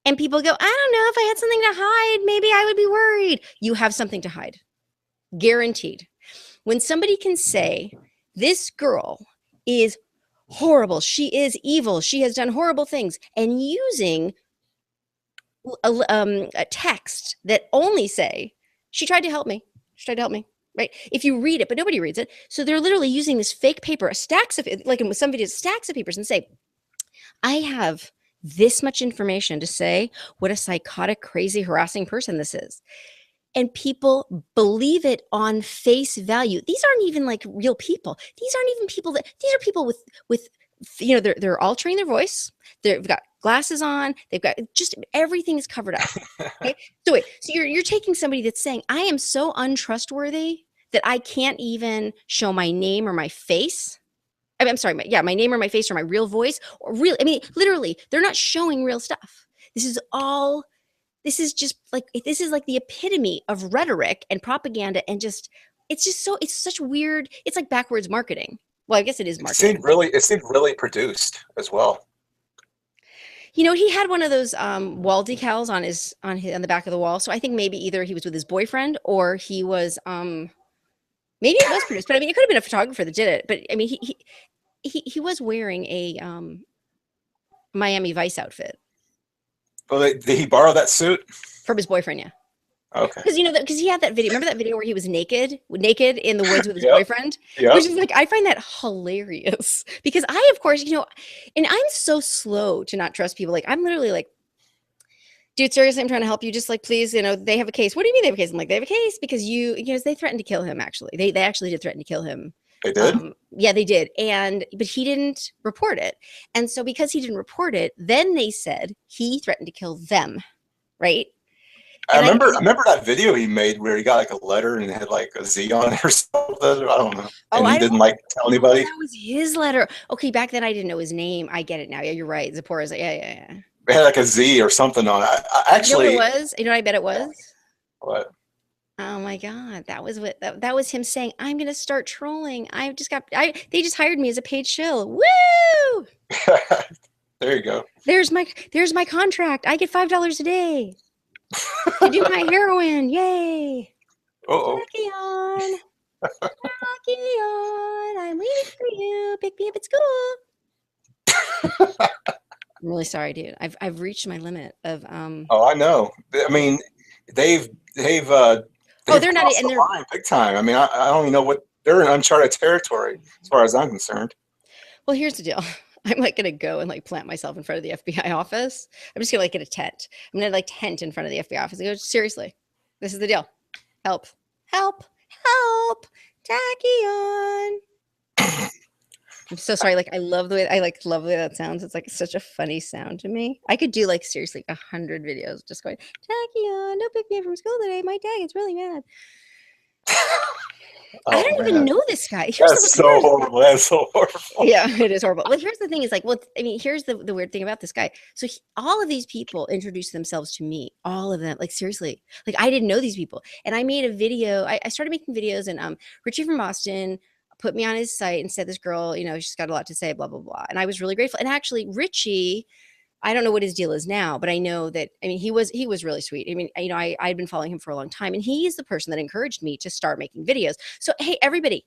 and people go, I don't know, if I had something to hide, maybe I would be worried. You have something to hide. Guaranteed. When somebody can say, this girl is horrible, she is evil, she has done horrible things, and using a text that only say, she tried to help me, right? If you read it, but nobody reads it. So they're literally using this fake paper, like in some videos, stacks of papers, and say, I have this much information to say what a psychotic, crazy, harassing person this is. and people believe it on face value. These aren't even like real people. These aren't even people that these are people with you know, they're altering their voice. They've got glasses on. They've got just everything is covered up. Okay. So wait, so you're taking somebody that's saying, I am so untrustworthy that I can't even show my name or my face. I'm sorry, my name or my face or my real voice or real. I mean, literally, they're not showing real stuff. This is all. This is like the epitome of rhetoric and propaganda, and just it's such weird. It's like backwards marketing. Well, I guess it is marketing. It seemed really produced as well. You know, he had one of those wall decals on the back of the wall. So I think maybe either he was with his boyfriend or he was maybe it was produced. But I mean, it could have been a photographer that did it. But I mean, he was wearing a Miami Vice outfit Well, did he borrow that suit? from his boyfriend. Yeah. Okay. Because because he had that video. Remember that video where he was naked in the woods with his Yep. boyfriend, Yep. which is like I find that hilarious because I, of course, and I'm so slow to not trust people. Like I'm literally like, dude, seriously, I'm trying to help you. Just like, please, they have a case. What do you mean they have a case? I'm like, they have a case because they threatened to kill him. Actually, they actually did threaten to kill him. They did? Yeah, they did. But he didn't report it. And so because he didn't report it, then they said he threatened to kill them. Right. I remember that video he made where he got like a letter and it had like a Z on it or something. I don't know. Oh, And he didn't like tell anybody. That was his letter. Okay, back then I didn't know his name. I get it now. Yeah, you're right. Zipporah's like, yeah. It had like a Z or something on it. Actually, you know what it was? You know what I bet it was? What? Oh my God, that was that was him saying, "I'm gonna start trolling. They just hired me as a paid shill. Woo! There you go. There's my contract. I get $5 a day to do my heroin. Yay! Uh-oh. Tachyon, I'm waiting for you. Pick me up at school. I'm really sorry, dude. I've reached my limit of Oh, I know. I mean, they've they're not in the line big time. I mean, I don't even know what they're in uncharted territory as far as I'm concerned. Well, here's the deal. I'm like gonna go and like plant myself in front of the FBI office. I'm just gonna like get a tent. I'm gonna like tent in front of the FBI office and go, seriously, this is the deal. Help. Tachyon. I'm so sorry. Like I love the way that sounds. It's like such a funny sound to me. I could do like seriously 100 videos just going, Tachyon, don't pick me up from school today. My dad gets really mad. I don't even know this guy. That's so horrible. That's so horrible. Yeah, it is horrible. Well, here's the thing is like, well, I mean, here's the weird thing about this guy. So all of these people introduced themselves to me, all of them, like seriously, like I didn't know these people. And I made a video. I started making videos and Richie from Boston put me on his site and said, this girl, she's got a lot to say, blah, blah, blah. And I was really grateful. And actually Richie, I don't know what his deal is now, but I know that, I mean, he was really sweet. I mean, I'd been following him for a long time and he's the person that encouraged me to start making videos. So, hey, everybody,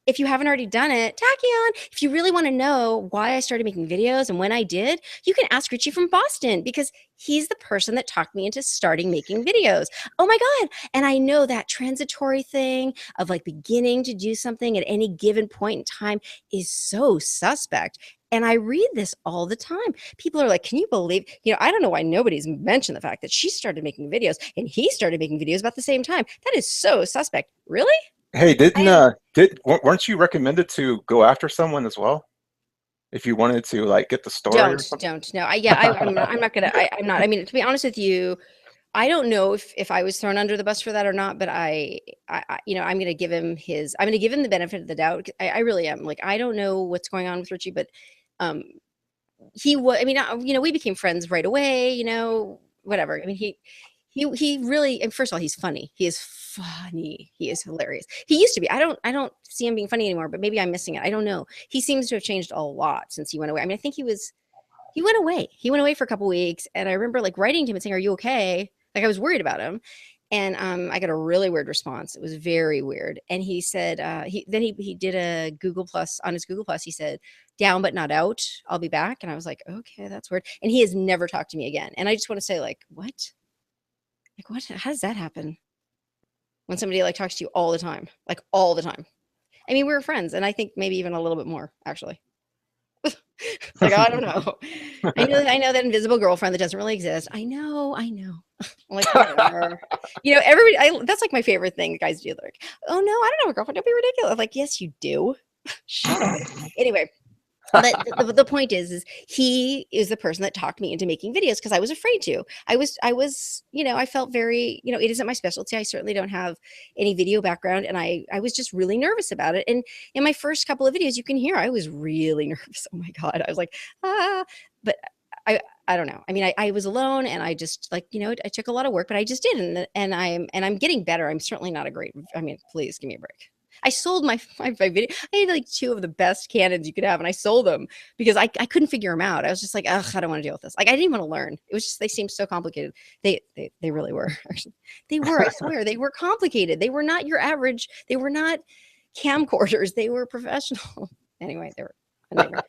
if you haven't already done it, Tachyon, if you really want to know why I started making videos and when I did, you can ask Richie from Boston because he's the person that talked me into starting making videos. Oh my God. And I know that transitory thing of like beginning to do something at any given point in time is so suspect. And I read this all the time. People are like, can you believe, I don't know why nobody's mentioned the fact that she started making videos and he started making videos about the same time. That is so suspect. Really? Hey, weren't you recommended to go after someone as well? If you wanted to like get the story or something? Don't. No, I'm not gonna, I'm not, I mean, to be honest with you, I don't know if I was thrown under the bus for that or not, but I'm going to give him the benefit of the doubt. I really am. Like, I don't know what's going on with Richie, but he was, I mean, we became friends right away, whatever. I mean, he really, and first of all, he's funny. He is funny. He is hilarious. He used to be. I don't see him being funny anymore, but maybe I'm missing it. I don't know. He seems to have changed a lot since he went away. I mean, I think he went away. He went away for a couple weeks, and I remember like writing to him and saying, "Are you okay?" Like I was worried about him, and I got a really weird response. It was very weird, and he said he did a Google Plus on his Google Plus. He said, "Down but not out. I'll be back," and I was like, "Okay, that's weird." And he has never talked to me again. And I just want to say, like, what? Like, what? How does that happen? When somebody like talks to you all the time, like all the time. I mean, we were friends, and I think maybe even a little bit more, actually. Like, I don't know. I know that invisible girlfriend that doesn't really exist. I know. I'm like, whatever. You know, everybody, that's like my favorite thing guys do. They're like, oh no, I don't have a girlfriend. Don't be ridiculous. I'm like, yes, you do. Shut up. Anyway, but the point is he is the person that talked me into making videos because I was afraid to. I was, you know, I felt very, you know, it isn't my specialty. I certainly don't have any video background, and I was just really nervous about it. And in my first couple of videos, you can hear I was really nervous. Oh my God, I was like, ah, but I don't know. I mean, I was alone, and I just like, you know, I took a lot of work, but I just did, and I'm getting better. I'm certainly not a great. I mean, please give me a break. I sold my video. I had like 2 of the best Canons you could have, and I sold them because I couldn't figure them out. I was just like, ugh, I don't want to deal with this. Like, I didn't want to learn. It was just, they seemed so complicated. They really were, actually. They were, I swear, they were complicated. They were not your average. They were not camcorders. They were professional. Anyway, they were a nightmare.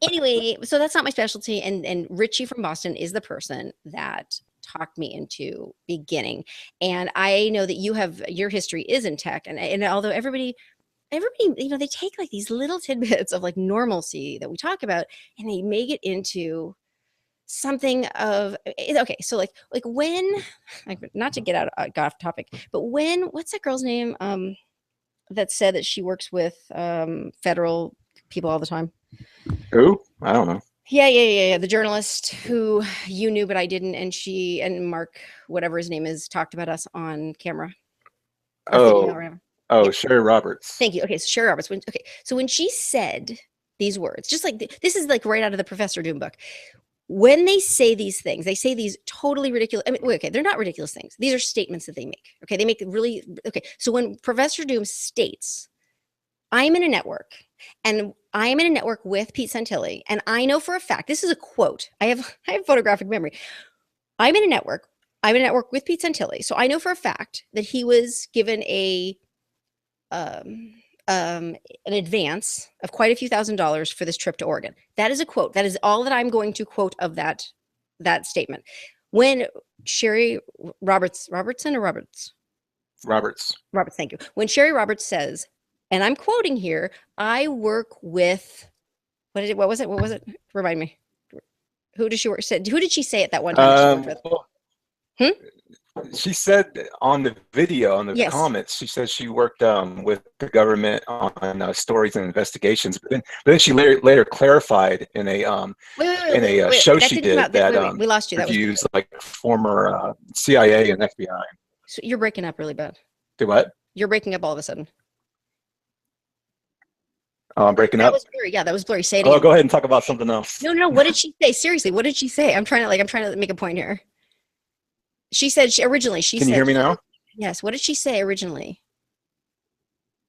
Anyway, so that's not my specialty. And Richie from Boston is the person that talked me into beginning. And I know that your history is in tech. And although everybody, you know, they take like these little tidbits of like normalcy that we talk about and they make it into something of, okay. So like when, like, not to get off topic, but when, what's that girl's name? That said that she works with federal people all the time. Who? I don't know. Yeah. The journalist who you knew, but I didn't. And she and Mark, whatever his name is, talked about us on camera. Oh, Sherry Roberts. Thank you. Okay. So Sherry Roberts. So when she said these words, just like this is like right out of the Professor Doom book. When they say these things, they say these totally ridiculous. I mean, okay, they're not ridiculous things. These are statements that they make. Okay. They make really, okay. So when Professor Doom states, I'm in a network, and I am in a network with Pete Santilli, and I know for a fact, this is a quote. I have photographic memory. I'm in a network with Pete Santilli. So I know for a fact that he was given an advance of quite a few $1,000s for this trip to Oregon. That is a quote. That is all that I'm going to quote of that statement. When Sherry Roberts, thank you. When Sherry Roberts says, and I'm quoting here, I work with, what was it? Remind me. Who did she work? Who did she say at that one time that she worked with? She said on the video, on the comments, she said she worked with the government on stories and investigations. But then she later clarified in a show she did that we lost you. That interviews like former CIA and FBI. So you're breaking up really bad. Do what? You're breaking up all of a sudden. Breaking up. That was blurry. Say it again. Go ahead and talk about something else. No. What did she say? Seriously, what did she say? I'm trying to make a point here. She said originally. Can you hear me now? Yes. What did she say originally?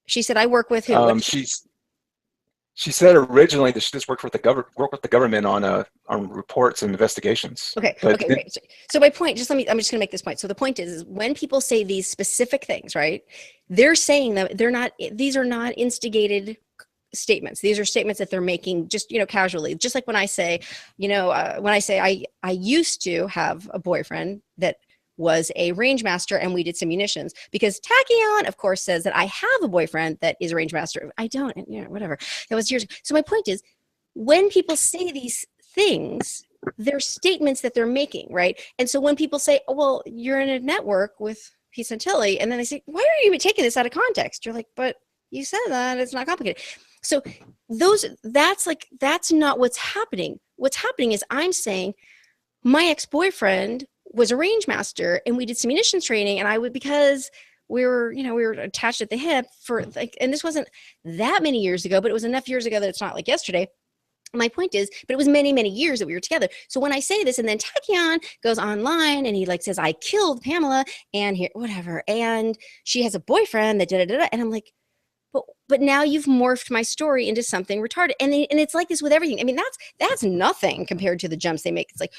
She said, "I work with who?" She said originally that she just worked with the government on reports and investigations. Okay. So my point, I'm just going to make this point. So the point is when people say these specific things, right? They're saying that these are not instigated statements. These are statements that they're making just, you know, casually. Just like when I say, you know, I used to have a boyfriend that was a range master and we did some munitions, because Tachyon, of course, says that I have a boyfriend that is a range master. I don't, you know, whatever. That was years ago. So my point is, when people say these things, they're statements that they're making, right? And so when people say, oh, well, you're in a network with Pete Santilli, and then they say, why are you even taking this out of context? You're like, but you said that, it's not complicated. So that's not what's happening. What's happening is I'm saying my ex-boyfriend was a range master and we did some munitions training, and because we were attached at the hip for like, and this wasn't that many years ago, but it was enough years ago that it's not like yesterday. My point is, but it was many, many years that we were together. So when I say this, and then Tachyon goes online and he like says, I killed Pamela and here, whatever. And she has a boyfriend that da-da-da-da. And I'm like, but now you've morphed my story into something retarded. And it's like this with everything. I mean, that's nothing compared to the jumps they make. It's like,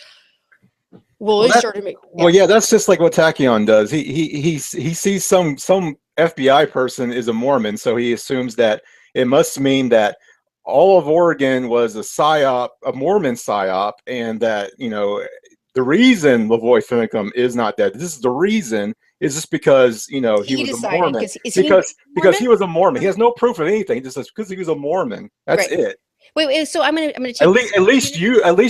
well, that's just like what Tachyon does. He sees some FBI person is a Mormon, so he assumes that it must mean that all of Oregon was a psyop, a Mormon psyop, and that, you know, the reason Lavoy Finicum is not dead. This is the reason. Is just because, you know, he was a Mormon. Because he was a Mormon. He has no proof of anything. He just says because he was a Mormon. That's it. Wait. So I'm gonna at least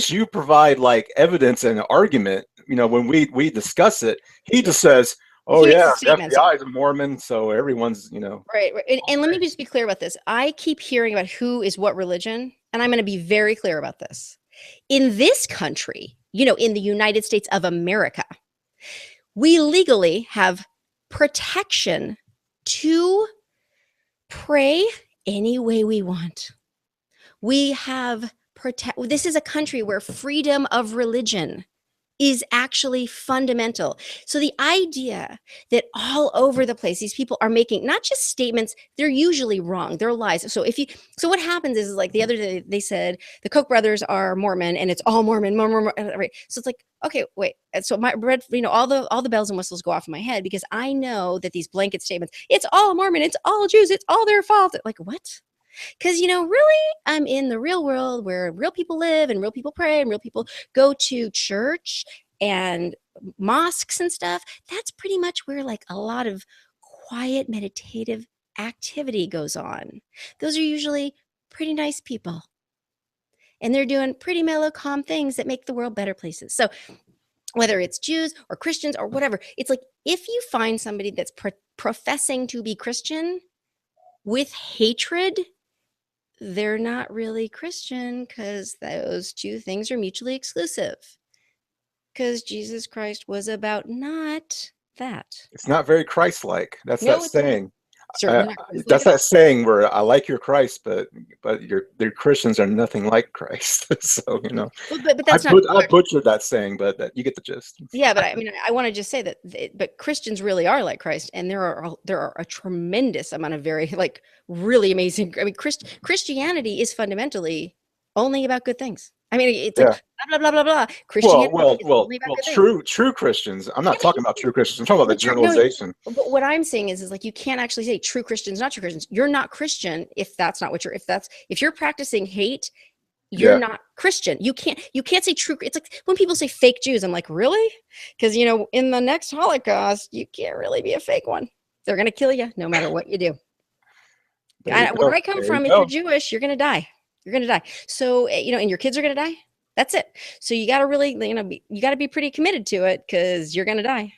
you provide like evidence and argument when we discuss it, he just says, "Oh He makes yeah, a the statement. FBI is a Mormon, so everyone's Right, right. And let me just be clear about this. I keep hearing about who is what religion, and I'm going to be very clear about this. In this country, in the United States of America, we legally have protection to pray any way we want. We have this is a country where freedom of religion is actually fundamental. So the idea that all over the place these people are making not just statements, they're usually wrong, they're lies. So what happens is like the other day they said the Koch brothers are Mormon and it's all Mormon, right? So it's like, okay, wait. And so my red, all the bells and whistles go off in my head because I know that these blanket statements, it's all Mormon, it's all Jews, it's all their fault. Like what? Because, really, I'm in the real world where real people live and real people pray and real people go to church and mosques and stuff. That's pretty much where like a lot of quiet meditative activity goes on. Those are usually pretty nice people. And they're doing pretty mellow, calm things that make the world better places. So whether it's Jews or Christians or whatever, it's like if you find somebody that's professing to be Christian with hatred, they're not really Christian because those two things are mutually exclusive. Because Jesus Christ was about not that. It's not very Christ-like. That's No, that it's not. saying. Certainly not Christ-like That's at all. that saying where I like your Christ, but your Christians are nothing like Christ. So Well, but that's not. I butchered that saying, but you get the gist. Yeah, but I want to just say that. But Christians really are like Christ, and there are a tremendous amount of very like really amazing. I mean, Christianity is fundamentally only about good things. I mean, it's like Yeah. blah blah blah blah blah. Well, Christianity well, is well, only about well. good things. True Christians. I'm not Yeah, talking about true Christians. I'm talking about the but no, generalization. but what I'm saying is like you can't actually say true Christians, not true Christians. You're not Christian if that's not what you're. If you're practicing hate, you're Yeah. not Christian. You can't say true. It's like when people say fake Jews. I'm like, really? Because in the next Holocaust, you can't really be a fake one. They're gonna kill you no matter what you do. There you Where go. I come There you from, if you're go. Jewish, you're gonna die. You're gonna die. So and your kids are gonna die. That's it. So you got to really, you got to be pretty committed to it because you're gonna die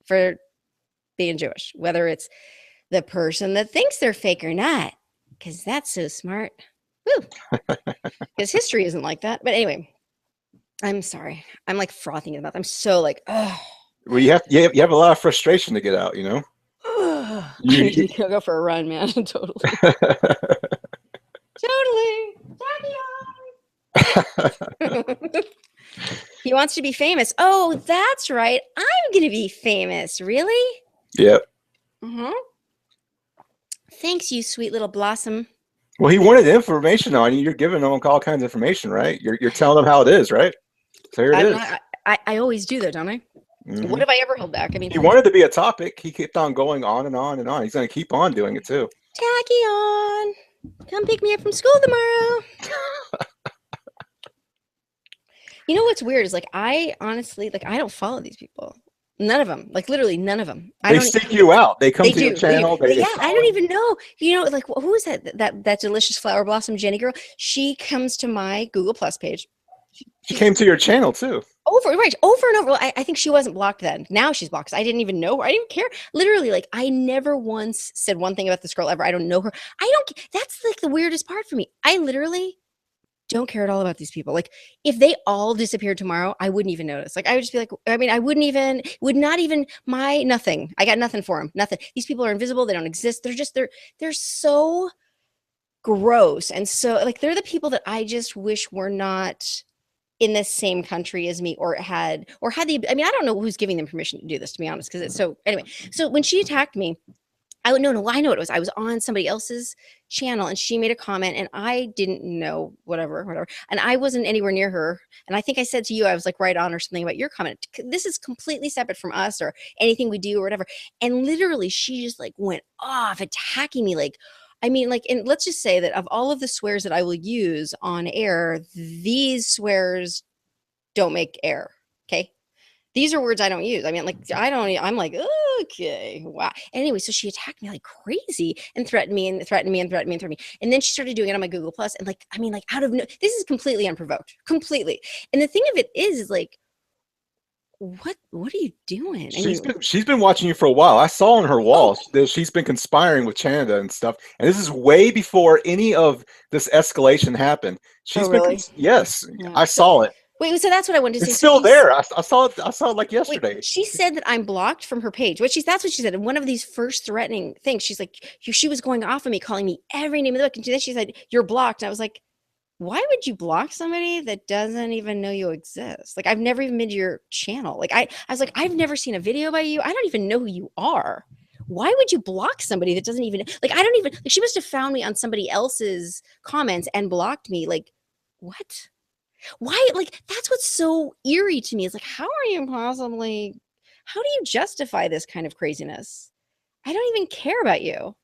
for being Jewish, whether it's the person that thinks they're fake or not, because that's so smart. Woo! Because history isn't like that. But anyway, I'm sorry. I'm like frothing in the mouth. I'm so like, oh. Well, you have a lot of frustration to get out. I You, need to go for a run, man. Totally. Totally. He wants to be famous. Oh, that's right. I'm going to be famous. Really? Yep. Mm-hmm. Thanks, you sweet little blossom. Well, he wanted information on you. You're giving him all kinds of information, right? You're telling him how it is, right? So here it is. I always do that, don't I? Mm-hmm. What have I ever held back? I mean, he wanted to be a topic. He kept on going on and on and on. He's going to keep on doing it too. Tacky on. Come pick me up from school tomorrow. You know what's weird is like I honestly I don't follow these people. None of them, like literally none of them. They seek you out. They come to your channel. Yeah, I don't even know. Like who is that delicious flower blossom Jenny girl? She comes to my Google Plus page. She came to your channel too. Over and over. Well, I think she wasn't blocked then. Now she's blocked. I didn't even know her. I didn't even care. Literally, like I never once said one thing about this girl ever. I don't know her. That's like the weirdest part for me. I literally don't care at all about these people. Like if they all disappeared tomorrow, I wouldn't even notice. Like I would just be like, I mean, would not even nothing. I got nothing for them. Nothing. These people are invisible. They don't exist. They're so gross. And so like, they're the people that I just wish were not in the same country as me or had the, I mean, I don't know who's giving them permission to do this, to be honest. Cause it's so, anyway, so when she attacked me, I know what it was. I was on somebody else's channel and she made a comment and I didn't know whatever. And I wasn't anywhere near her. And I think I said to you, I was like right on or something about your comment. This is completely separate from us or anything we do or whatever. And literally she just like went off attacking me. Like, I mean, like, and let's just say that of all of the swears that I will use on air, these swears don't make air. Okay. These are words I don't use. I mean, like, I'm like, okay, wow. Anyway, so she attacked me like crazy and threatened me. And then she started doing it on my Google Plus. And like, I mean, like this is completely unprovoked, completely. And the thing of it is like, what are you doing? I She's mean, been watching you for a while. I saw on her oh, wall that she's been conspiring with Canada and stuff. And this is way before any of this escalation happened. oh, She's been really? yes, Yeah. I So saw it. wait, so that's what I wanted to say. It's So still there. I saw it. I saw it like wait, yesterday. she said that I'm blocked from her page. That's what she said in one of these first threatening things. She's like, she was going off of me, calling me every name in the book, and then she said, "You're blocked." And I was like, why would you block somebody that doesn't even know you exist? Like, I've never even been to your channel. Like, I was like, I've never seen a video by you. I don't even know who you are. Why would you block somebody that doesn't even like? I don't even like. She must have found me on somebody else's comments and blocked me. Like, what? Why? Like, that's what's so eerie to me. It's like, how are you possibly? How do you justify this kind of craziness? I don't even care about you.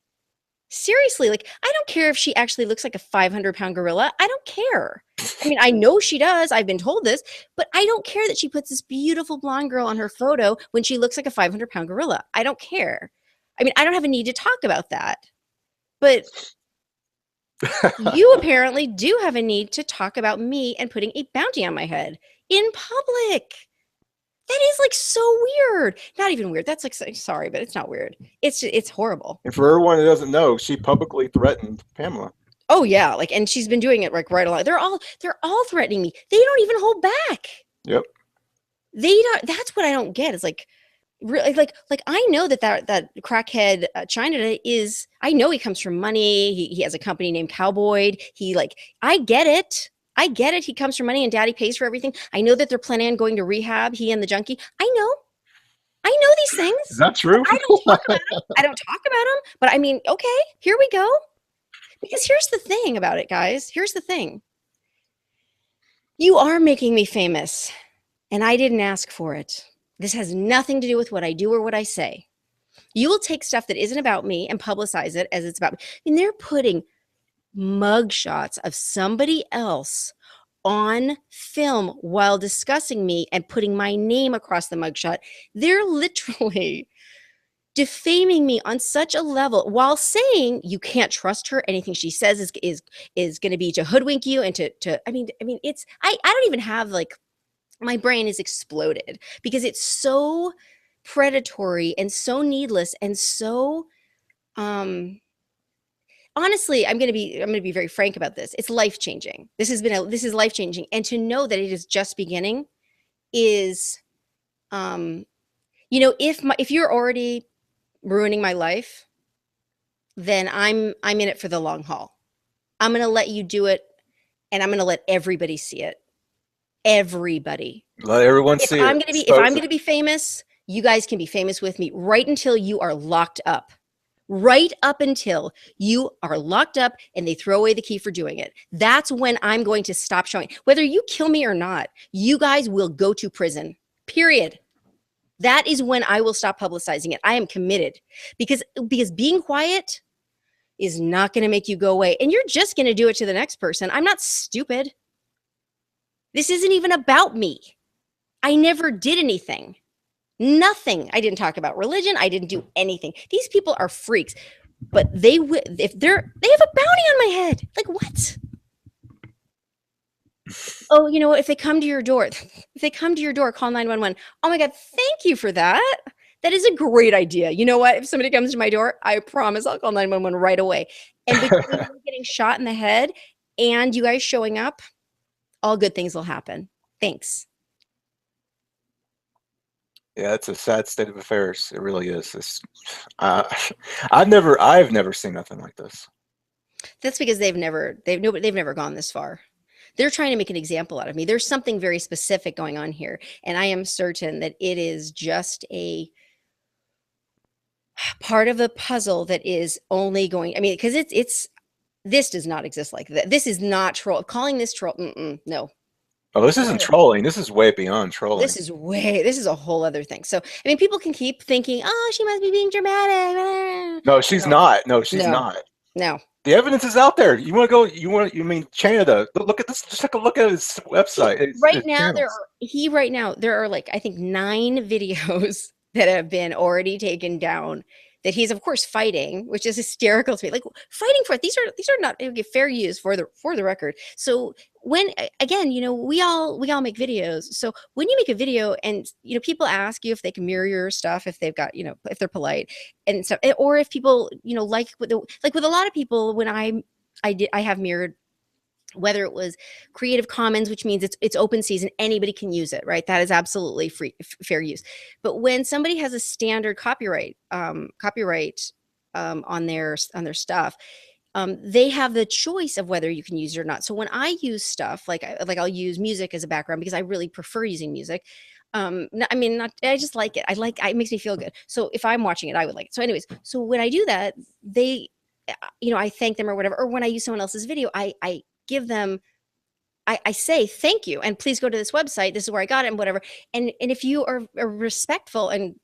Seriously, like, I don't care if she actually looks like a 500-pound gorilla. I don't care. I mean, I know she does. I've been told this, but I don't care that she puts this beautiful blonde girl on her photo when she looks like a 500-pound gorilla. I don't care. I mean, I don't have a need to talk about that. But you apparently do have a need to talk about me and putting a bounty on my head in public. That is like so weird. Not even weird. That's like sorry, but it's not weird. It's horrible. And for everyone who doesn't know, she publicly threatened Pamela. Oh yeah, like, and she's been doing it like right along. They're all threatening me. They don't even hold back. Yep. They don't. That's what I don't get. Is like really like I know that crackhead China is. I know he comes from money. He has a company named Cowboy. He like I get it. I get it. He comes from money and daddy pays for everything. I know that they're planning on going to rehab. He and the junkie. I know these Is things. that But true? I don't talk about them. I don't talk about them. But I mean, okay, here we go. Because here's the thing about it, guys. Here's the thing. You are making me famous, and I didn't ask for it. This has nothing to do with what I do or what I say. You will take stuff that isn't about me and publicize it as it's about me. And they're putting mug shots of somebody else on film while discussing me and putting my name across the mugshot. They're literally defaming me on such a level while saying you can't trust her. Anything she says is going to be to hoodwink you and to I mean it's I don't even have like my brain is exploded because it's so predatory and so needless and so um honestly I'm going to be very frank about this. It's life changing. This is life changing, and to know that it is just beginning is if you're already ruining my life, then I'm in it for the long haul. I'm going to let you do it, and I'm going to let everybody see it. Everybody. Let everyone If see I'm it. going to be if I'm Expose going it. to be famous, you guys can be famous with me right until you are locked up. Right up until you are locked up and they throw away the key for doing it. That's when I'm going to stop showing. Whether you kill me or not, you guys will go to prison. Period. That is when I will stop publicizing it. I am committed because being quiet is not going to make you go away, and you're just going to do it to the next person. I'm not stupid. This isn't even about me. I never did anything. Nothing. I didn't talk about religion. I didn't do anything. These people are freaks, but they have a bounty on my head. Like what? Oh, you know what? If they come to your door, call 911. Oh my God, thank you for that. That is a great idea. You know what? If somebody comes to my door, I promise I'll call 911 right away. And between me getting shot in the head and you guys showing up, all good things will happen. Thanks. Yeah, it's a sad state of affairs. It really is. Uh, I've never seen nothing like this. That's because they've never gone this far. They're trying to make an example out of me. There's something very specific going on here, and I am certain that it is just a part of the puzzle that is only going. I mean, because this does not exist like that. This is not troll. Calling this troll, no. Oh, this isn't trolling. This is way beyond trolling. This is a whole other thing. So, I mean, people can keep thinking, oh, she must be being dramatic. No, she's No, not. No, she's no, not. no. The evidence is out there. You want to go? You mean Canada? Look at this. Just take a look at his website. Right His now, channels. there are like, I think 9 videos that have been already taken down that he's of course fighting, which is hysterical to me. Like fighting for it. These are not okay, fair use for the record. So when again, we all make videos. So when you make a video and people ask you if they can mirror your stuff, if they've got if they're polite and stuff, or if people like with a lot of people when I have mirrored, whether it was Creative Commons, which means it's open season, anybody can use it, right? That is absolutely free, fair use. But when somebody has a standard copyright on their stuff, they have the choice of whether you can use it or not. So when I use stuff like I'll use music as a background because I really prefer using music. I mean, not, I just like it. It makes me feel good. So if I'm watching it, I would like it. So anyways, so when I do that, they, I thank them or whatever. Or when I use someone else's video, I give them, I say thank you and please go to this website. This is where I got it and whatever. And if you are respectful and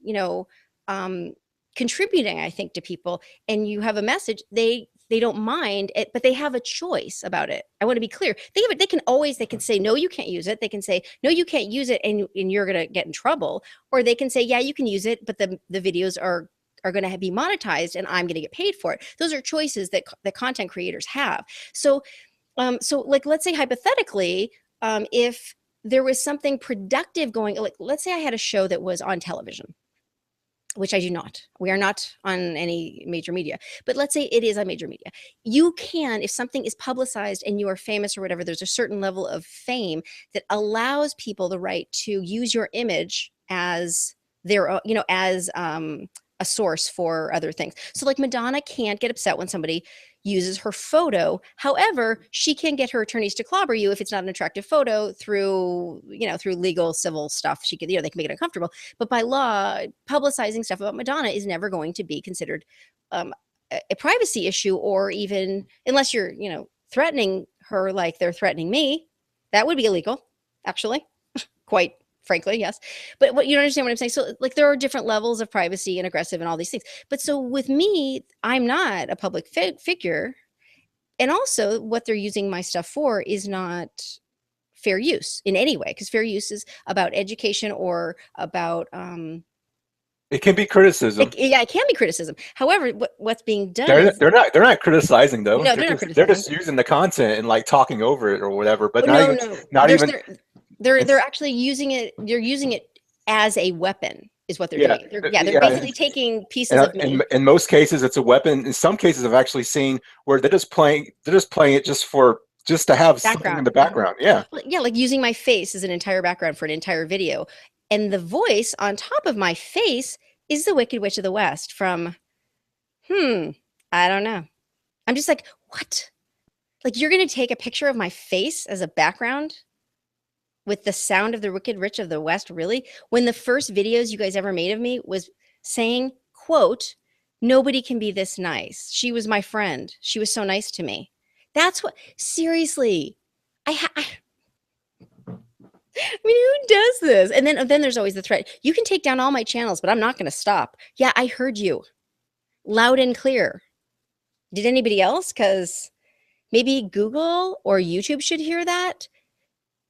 contributing, I think, to people, and you have a message, they don't mind it, but they have a choice about it. I want to be clear. They can say no, you can't use it. They can say no, you can't use it, and you're gonna get in trouble. Or they can say yeah, you can use it, but the videos are going to be monetized and I'm going to get paid for it. Those are choices that content creators have. So like, let's say hypothetically, if there was something productive going, like, let's say I had a show that was on television, which I do not. We are not on any major media, but let's say it is on major media. You can, if something is publicized and you are famous or whatever, there's a certain level of fame that allows people the right to use your image as their, as a source for other things. So like Madonna can't get upset when somebody uses her photo. However, she can get her attorneys to clobber you if it's not an attractive photo through legal, civil stuff. She could, they can make it uncomfortable. But by law, publicizing stuff about Madonna is never going to be considered a privacy issue, or even unless you're, threatening her like they're threatening me, that would be illegal, actually, quite frankly, yes. But what you don't understand what I'm saying. So like there are different levels of privacy and aggressive and all these things. But so with me, I'm not a public figure. And also what they're using my stuff for is not fair use in any way, because fair use is about education or about It can be criticism. it can be criticism. However, what's being done They're not criticizing though. No, they're not They're criticizing. just using the content and like talking over it or whatever. But no, not even. They're actually using it. They're using it as a weapon, is what they're doing. They're basically taking pieces of me. In most cases, it's a weapon. In some cases, I've actually seen where they're just playing it just to have something in the background. Yeah. Yeah, like using my face as an entire background for an entire video, and the voice on top of my face is the Wicked Witch of the West from, I don't know. I'm just like, what? Like you're gonna take a picture of my face as a background with the sound of the Wicked Witch of the West, really? When the first videos you guys ever made of me was saying, quote, nobody can be this nice. She was my friend. She was so nice to me. That's what, seriously, I mean, who does this? And then there's always the threat. You can take down all my channels, but I'm not going to stop. Yeah, I heard you loud and clear. Did anybody else? Because maybe Google or YouTube should hear that.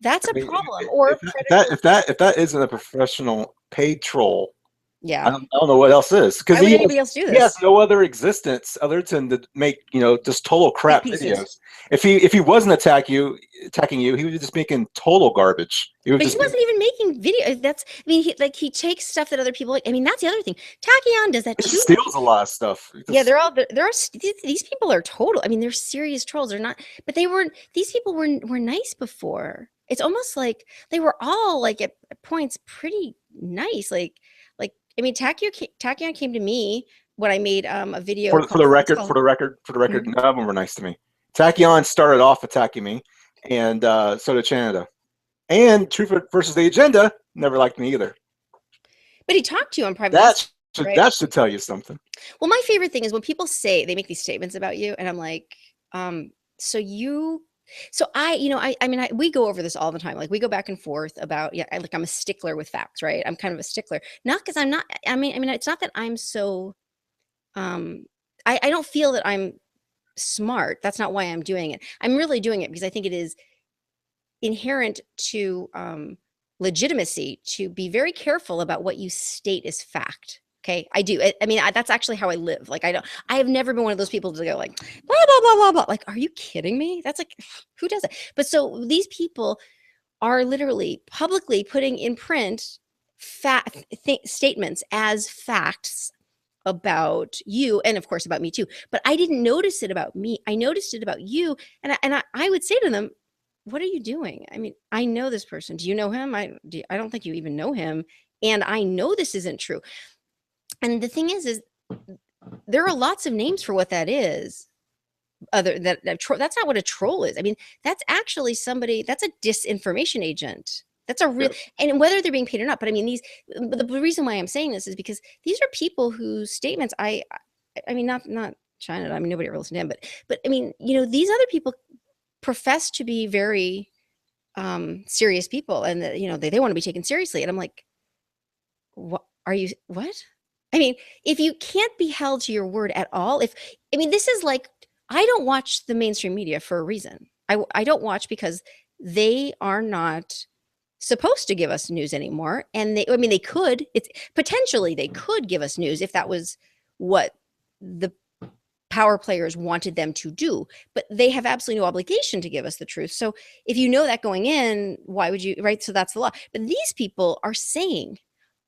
That's a problem. Or if that isn't a professional paid troll, yeah, I don't know what else is, because anybody else do this? He has no other existence other than to make just total crap videos. If he wasn't attacking you, he was just making total garbage. He wasn't even making videos. He takes stuff that other people like. I mean, that's the other thing. Tachyon does that too. He steals a lot of stuff. Yeah, these people are total. I mean, they're serious trolls. They're not, but they weren't. These people were nice before. It's almost like they were all like at points pretty nice. Like I mean, Tachyon came to me when I made a video. For the record, none of them were nice to me. Tachyon started off attacking me, and so did Canada. And Truth versus the Agenda never liked me either. But he talked to you on private. That should tell you something. Well, my favorite thing is when people they make these statements about you, and I'm like, we go over this all the time. Like we go back and forth about, I'm a stickler with facts, right? I'm kind of a stickler, not because I'm not, I mean, it's not that I'm so, I don't feel that I'm smart. That's not why I'm doing it. I'm really doing it because I think it is inherent to legitimacy to be very careful about what you state as fact. Okay, I do. I mean, that's actually how I live. Like, I have never been one of those people to go like, blah, blah, blah, blah, blah. Like, are you kidding me? That's like, who does it? But so these people are literally publicly putting in print statements as facts about you, and of course about me too. But I didn't notice it about me. I noticed it about you, and I would say to them, "What are you doing? I mean, I know this person. Do you know him? I don't think you even know him, and I know this isn't true." And the thing is there are lots of names for what that is. That's not what a troll is. I mean, that's actually somebody. That's a disinformation agent. That's a real, Yeah. and whether they're being paid or not. But I mean, the reason why I'm saying this is because these are people whose statements I mean, not China. I mean, nobody ever listened to him, but I mean, these other people profess to be very serious people, and that they want to be taken seriously. And I'm like, what are you? What? I mean, if you can't be held to your word at all, I mean, this is like, I don't watch the mainstream media for a reason. I don't watch because they are not supposed to give us news anymore. And I mean, they could, it's potentially they could give us news if that was what the power players wanted them to do, but they have absolutely no obligation to give us the truth. So if you know that going in, why would you, right? So that's the law. But these people are saying,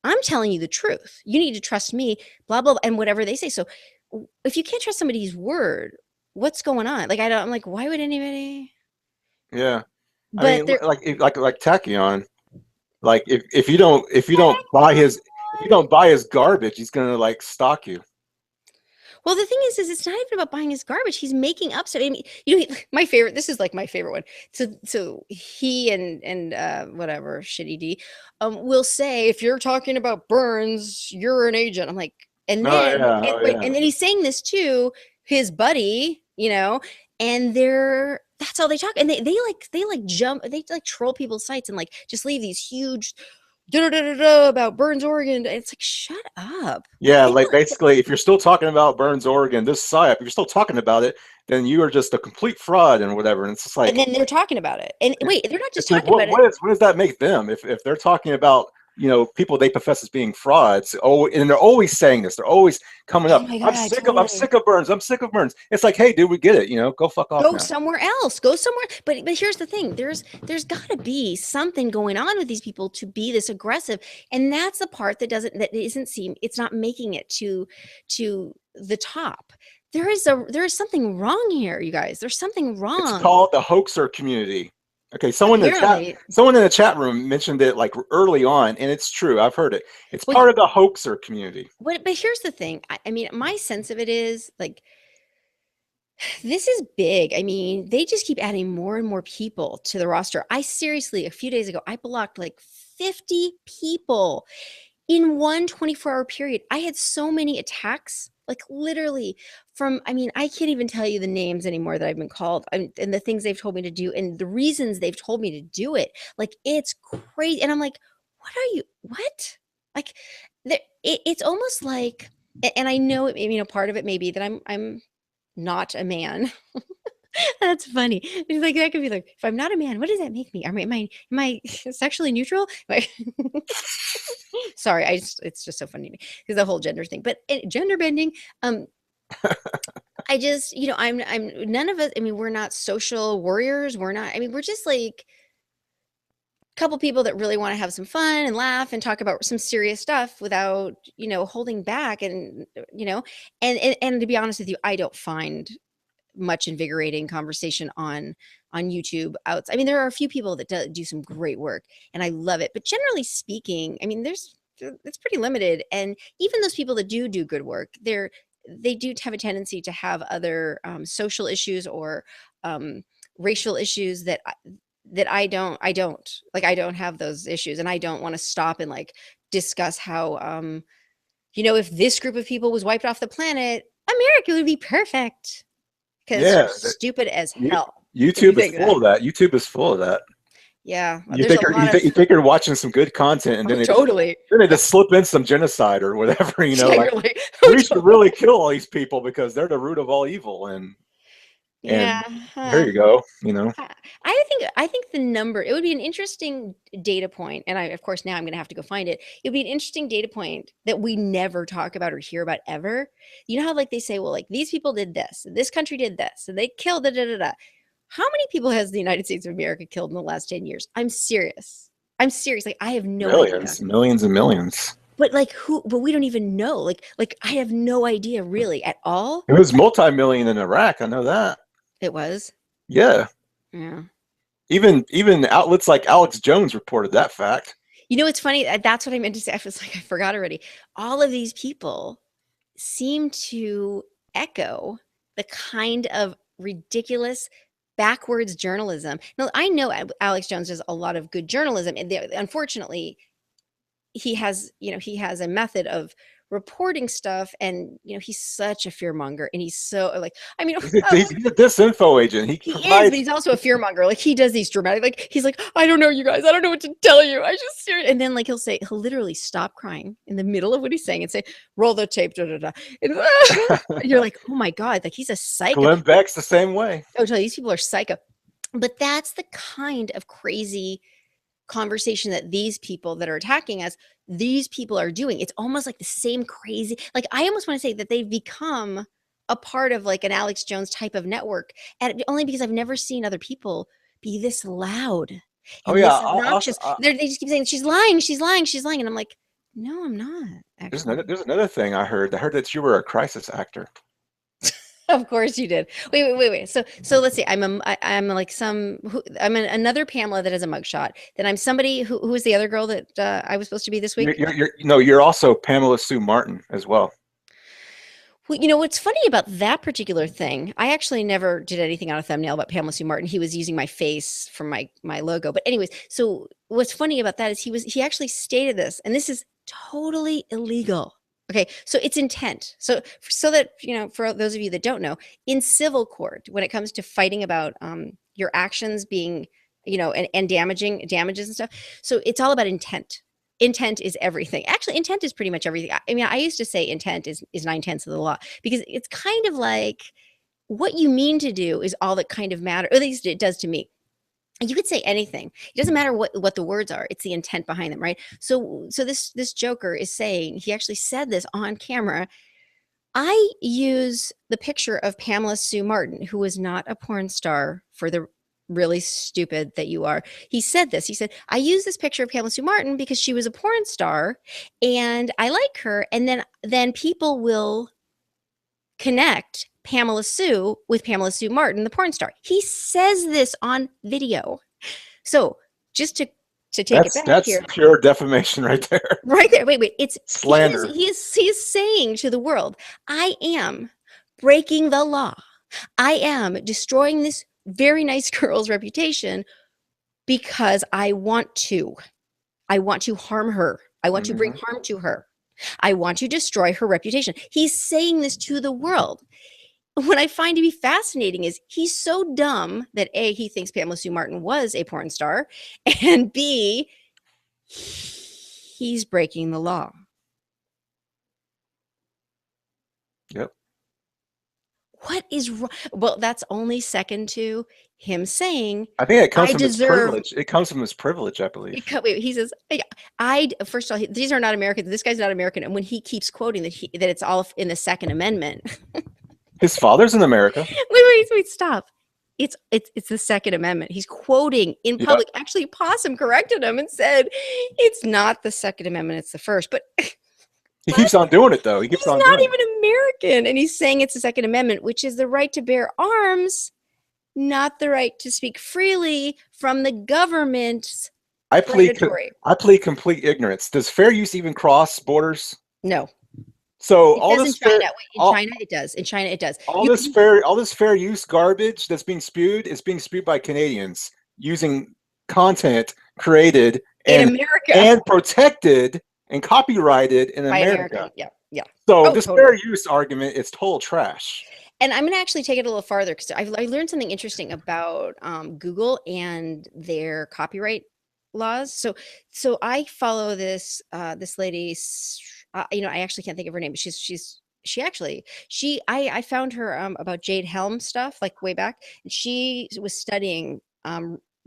I'm telling you the truth. You need to trust me, blah, blah, blah, and whatever they say. So if you can't trust somebody's word, what's going on? Like, I'm like, why would anybody? Yeah. I But mean, they're, like Tachyon. Like if you don't buy his garbage, he's gonna like stalk you. well, the thing is it's not even about buying his garbage. He's making up stuff. I mean, my favorite. This is like my favorite one. So he and whatever shitty D, will say, if you're talking about Burns, you're an agent. I'm like, and Oh then yeah, and oh wait, yeah. and then he's saying this to his buddy, and that's all they talk, and they like jump, they like troll people's sites and like just leave these huge da da da da about Burns, Oregon. It's like, shut up. Yeah, They like don't. basically, if you're still talking about Burns, Oregon, this psyop, if you're still talking about it, then you are just a complete fraud and whatever. And it's just And like, then they're talking about it. And wait, they're not just it's like, talking about it. what does that make them if they're talking about people they profess as being frauds? Oh, and they're always saying this. They're always coming Oh up. my I'm God, sick of I'm totally. sick of Burns. I'm sick of Burns. It's like, hey, dude, we get it. Go fuck off Go now. somewhere else. Go somewhere. But here's the thing. There's got to be something going on with these people to be this aggressive. And that's the part that isn't seem it's not making it to the top. There is something wrong here, you guys. There's something It's wrong. called the hoaxer community. Okay, Apparently. someone in the chat room mentioned it like early on, and it's true. I've heard it. It's Well, part of the hoaxer community. but here's the thing. I mean, my sense of it is like, this is big. I mean, they just keep adding more and more people to the roster. I seriously, a few days ago, I blocked like 50 people in one 24-hour period. I had so many attacks, like literally I mean, I can't even tell you the names anymore that I've been called, and the things they've told me to do and the reasons they've told me to do it. Like, it's crazy. And I'm like, what? Like, it's almost like, and I know, part of it may be that I'm not a man. That's funny. It's like, that could be like, if I'm not a man, what does that make me? Am I sexually neutral? Sorry, it's just so funny to me because the whole gender thing. But gender bending, um, I just, I'm none of us. I mean, we're not social warriors. We're not. I mean, we're just like a couple people that really want to have some fun and laugh and talk about some serious stuff without, holding back. And and to be honest with you, I don't find much invigorating conversation on YouTube outside. I mean, there are a few people that do some great work, and I love it. But generally speaking, I mean, it's pretty limited. And even those people that do good work, they do have a tendency to have other social issues or racial issues that I don't have those issues, and I don't want to stop and like discuss how if this group of people was wiped off the planet, America would be perfect because Yeah, you're stupid as you, hell if you YouTube is think that. full of that. YouTube is full of that. Yeah, You there's think a lot of you think you're watching some good content, and oh, totally. then they Yeah, just slip in some genocide or whatever. yeah, Like you're like, oh, we should totally. really kill all these people because they're the root of all evil. Yeah, And here you go. I think I think the number, it would be an interesting data point, and I, of course, now I'm going to have to go find it. It'd be an interesting data point that we never talk about or hear about ever. You know how like they say, well, like these people did this, and this country did this, and they killed da da da da. How many people has the United States of America killed in the last 10 years? I'm serious. I'm serious. Like I have no idea. Millions, millions and millions. But like who? But we don't even know. Like I have no idea really at all. It was multi-million in Iraq. I know that. It was. Yeah. Yeah. Even outlets like Alex Jones reported that fact. You know, it's funny. That's what I meant to say. I was like, I forgot already. All of these people seem to echo the kind of ridiculous backwards journalism. Now, I know Alex Jones does a lot of good journalism, and unfortunately, he has a method of reporting stuff, and he's such a fearmonger, and he's so like, I mean, He's a disinfo agent. He he is, but provides. he's also a fearmonger. Like he does these dramatic, like he's like, I don't know, you guys, I don't know what to tell you. I just and then like he'll literally stop crying in the middle of what he's saying and say, roll the tape, da da da. And, you're like, oh my god, like he's a psycho. Glenn Beck's the same way. Oh, these people are psycho. But that's the kind of crazy conversation that these people that are attacking us, these people are doing. It's almost like the same crazy, like I almost want to say that they've become a part of like an Alex Jones type of network, and only because I've never seen other people be this loud Oh and yeah. this obnoxious. They just keep saying she's lying, she's lying, she's lying, and I'm like, no, I'm not actually. There's another thing I heard. I heard that you were a crisis actor. Of course you did. Wait. So let's see. I'm like another Pamela that has a mugshot. Then I'm somebody who is the other girl that I was supposed to be this week. You're also Pamela Sue Martin as well. Well, what's funny about that particular thing, I actually never did anything on a thumbnail about Pamela Sue Martin. He was using my face from my logo. But anyways, so what's funny about that is he actually stated this, and this is totally illegal. Okay, so it's intent. So that for those of you that don't know, in civil court, when it comes to fighting about your actions being, and damages and stuff, so it's all about intent. Intent is everything. Actually, intent is pretty much everything. I mean, I used to say intent is 9/10 of the law, because it's kind of like what you mean to do is all that kind of matter. Or at least it does to me. You could say anything. It doesn't matter what the words are. It's the intent behind them, right? So this joker is saying, he actually said this on camera. I use the picture of Pamela Sue Martin, who is not a porn star, for the really stupid that you are. He said this. He said, I use this picture of Pamela Sue Martin because she was a porn star and I like her. And then people will connect Pamela Sue with Pamela Sue Martin, the porn star. He says this on video. So just to take it back here. That's pure defamation right there. Right there. Wait. It's slander. He is saying to the world, I am breaking the law. I am destroying this very nice girl's reputation because I want to harm her. I want to bring harm to her. I want to destroy her reputation. He's saying this to the world. What I find to be fascinating is he's so dumb that A, he thinks Pamela Sue Martin was a porn star, and B, he's breaking the law. Yep. What is wrong? Well, that's only second to him saying, I think it comes from his privilege. It comes from his privilege, I believe. Wait, he says, first of all, these are not Americans. This guy's not American. And when he keeps quoting that it's all in the Second Amendment. His father's in America. Wait, stop. It's the Second Amendment. He's quoting in public. Yep. Actually, Possum corrected him and said, it's not the Second Amendment, it's the first. But he keeps on doing it, though. He's not even American. And he's saying it's the Second Amendment, which is the right to bear arms, not the right to speak freely from the government's predatory. I plead complete ignorance. Does fair use even cross borders? No. So all this in China it does. In China it does. All this fair use garbage that's being spewed is being spewed by Canadians using content created in America and protected and copyrighted in America. Yeah. So this fair use argument is total trash. And I'm going to actually take it a little farther because I learned something interesting about Google and their copyright laws. So I follow this lady. I actually can't think of her name, but I found her about Jade Helm stuff, like way back, and she was studying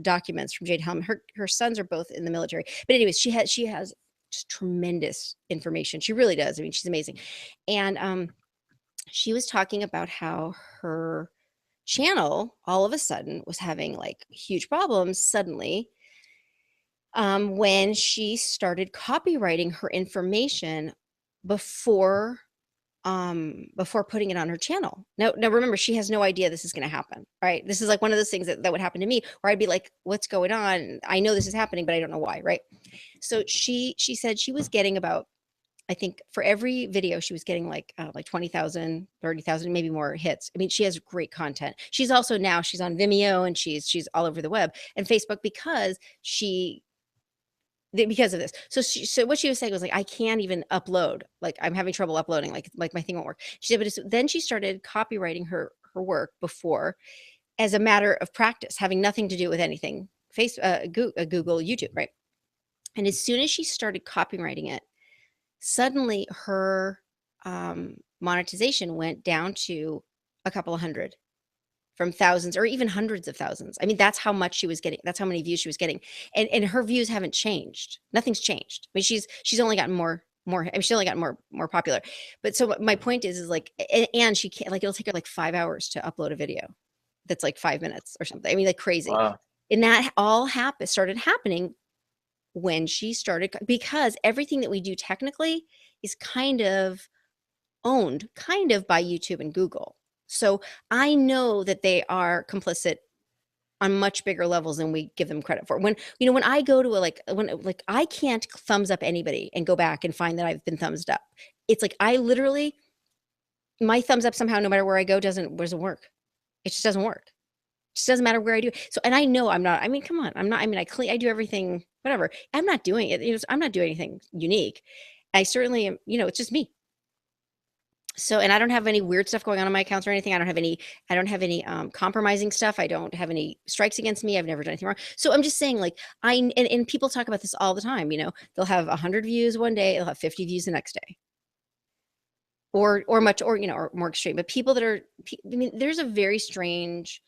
documents from Jade Helm. Her sons are both in the military. But anyways, she has just tremendous information. She really does. I mean, she's amazing. And she was talking about how her channel all of a sudden was having like huge problems suddenly when she started copywriting her information before before putting it on her channel. Now remember, she has no idea this is going to happen, right? This is like one of those things that would happen to me where I'd be like, what's going on? I know this is happening, but I don't know why, right? So she said she was getting about, I think for every video she was getting like 20,000, 30,000, maybe more hits. I mean, she has great content. She's also now she's on Vimeo and she's all over the web and Facebook because of this. So what she was saying was like, I can't even upload. Like I'm having trouble uploading. Like my thing won't work. She said, but then she started copywriting her work before as a matter of practice, having nothing to do with anything. Google, YouTube, right? And as soon as she started copywriting it, suddenly her monetization went down to a couple of hundred from thousands or even hundreds of thousands. I mean, that's how much she was getting. That's how many views she was getting. And her views haven't changed. Nothing's changed. I mean, she's only gotten more, I mean, she only got more popular. But so my point is like, and she can't, like, it'll take her like 5 hours to upload a video that's like 5 minutes or something. I mean, like crazy. Wow. And that all started happening when she started, because everything that we do technically is kind of owned kind of by YouTube and Google. So I know that they are complicit on much bigger levels than we give them credit for. When I go to when I can't thumbs up anybody and go back and find that I've been thumbs up. It's like I literally, my thumbs up somehow, no matter where I go, doesn't work. It just doesn't work. It just doesn't matter where I do. So, and I know I'm not, I mean, come on, I'm not, I mean, I do everything, whatever. I'm not doing it. I'm not doing anything unique. I certainly am, it's just me. So, and I don't have any weird stuff going on my accounts or anything. I don't have any compromising stuff. I don't have any strikes against me. I've never done anything wrong. So I'm just saying, like, and people talk about this all the time. They'll have 100 views one day, they'll have 50 views the next day, or more extreme. But people that are, I mean, there's a very strange,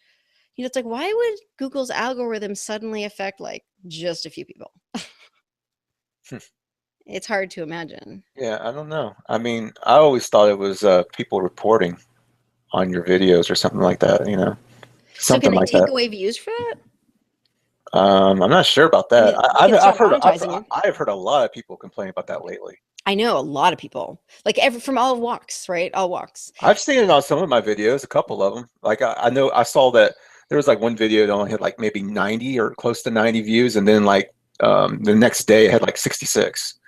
it's like, why would Google's algorithm suddenly affect like just a few people? It's hard to imagine. Yeah, I don't know. I mean, I always thought it was people reporting on your videos or something like that, So can something they like take that. away views for that? I'm not sure about I that. mean, they can I've start heard monetizing you. I've heard a lot of people complain about that lately. I know a lot of people, like from all walks, right? All walks. I've seen it on some of my videos, a couple of them. Like I know I saw that there was like one video that only had like maybe 90 or close to 90 views, and then like the next day it had like 66.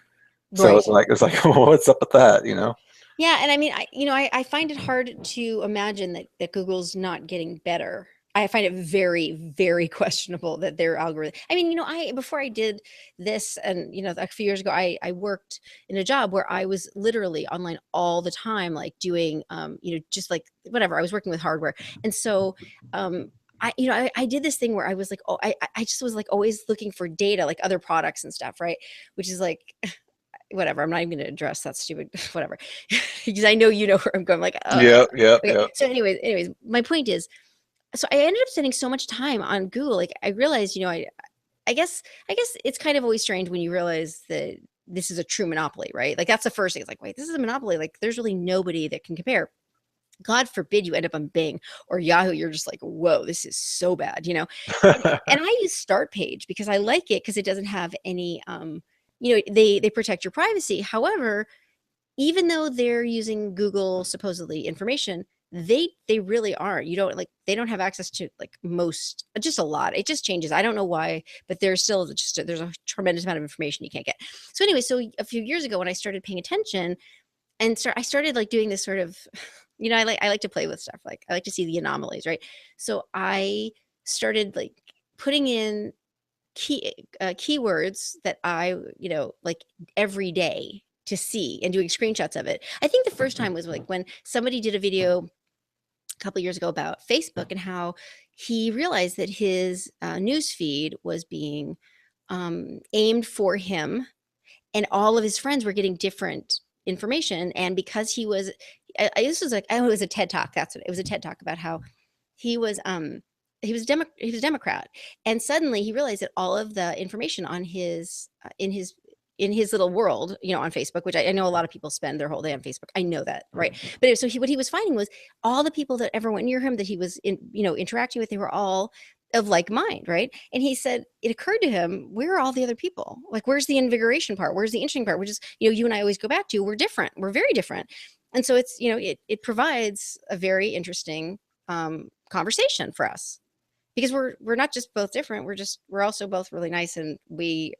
So Right. it's like well, what's up with that, Yeah, and I mean, I find it hard to imagine that Google's not getting better. I find it very, very questionable that their algorithm. I mean, I before I did this, and a few years ago, I worked in a job where I was literally online all the time, like doing, just like whatever. I was working with hardware, and so, I did this thing where I was like, oh, I just was like always looking for data, like other products and stuff, right? Which is like whatever. I'm not even going to address that stupid whatever because I know where I'm going. Like, Yep, yep, okay. yep. So, anyways, my point is, so I ended up spending so much time on Google. Like, I realized, I guess it's kind of always strange when you realize that this is a true monopoly, right? Like, that's the first thing. It's like, wait, this is a monopoly. Like, there's really nobody that can compare. God forbid you end up on Bing or Yahoo. You're just like, whoa, this is so bad. And I use Start Page because I like it because it doesn't have any, they protect your privacy. However, even though they're using Google supposedly information, they really aren't. You don't like they don't have access to like most, just a lot. It just changes. I don't know why, but there's still there's a tremendous amount of information you can't get. So anyway, so a few years ago when I started paying attention and I started like doing this sort of, I like to play with stuff. Like I like to see the anomalies, right? So I started like putting in keywords that I, like every day to see and doing screenshots of it. I think the first time was like when somebody did a video a couple years ago about Facebook and how he realized that his news feed was being aimed for him, and all of his friends were getting different information. And because he was, this was like, oh, it was a TED talk. That's what it was, a TED talk about how he was he was a Democrat, and suddenly he realized that all of the information on in his little world, on Facebook, which I know a lot of people spend their whole day on Facebook. I know that, right? But so what he was finding was all the people that ever went near him that he was interacting with, they were all of like mind, right? And he said it occurred to him, where are all the other people? Like, where's the invigoration part? Where's the interesting part? Which is, you and I always go back to, we're different. We're very different. And so it's, it provides a very interesting conversation for us, because we're not just both different, we're also both really nice, and we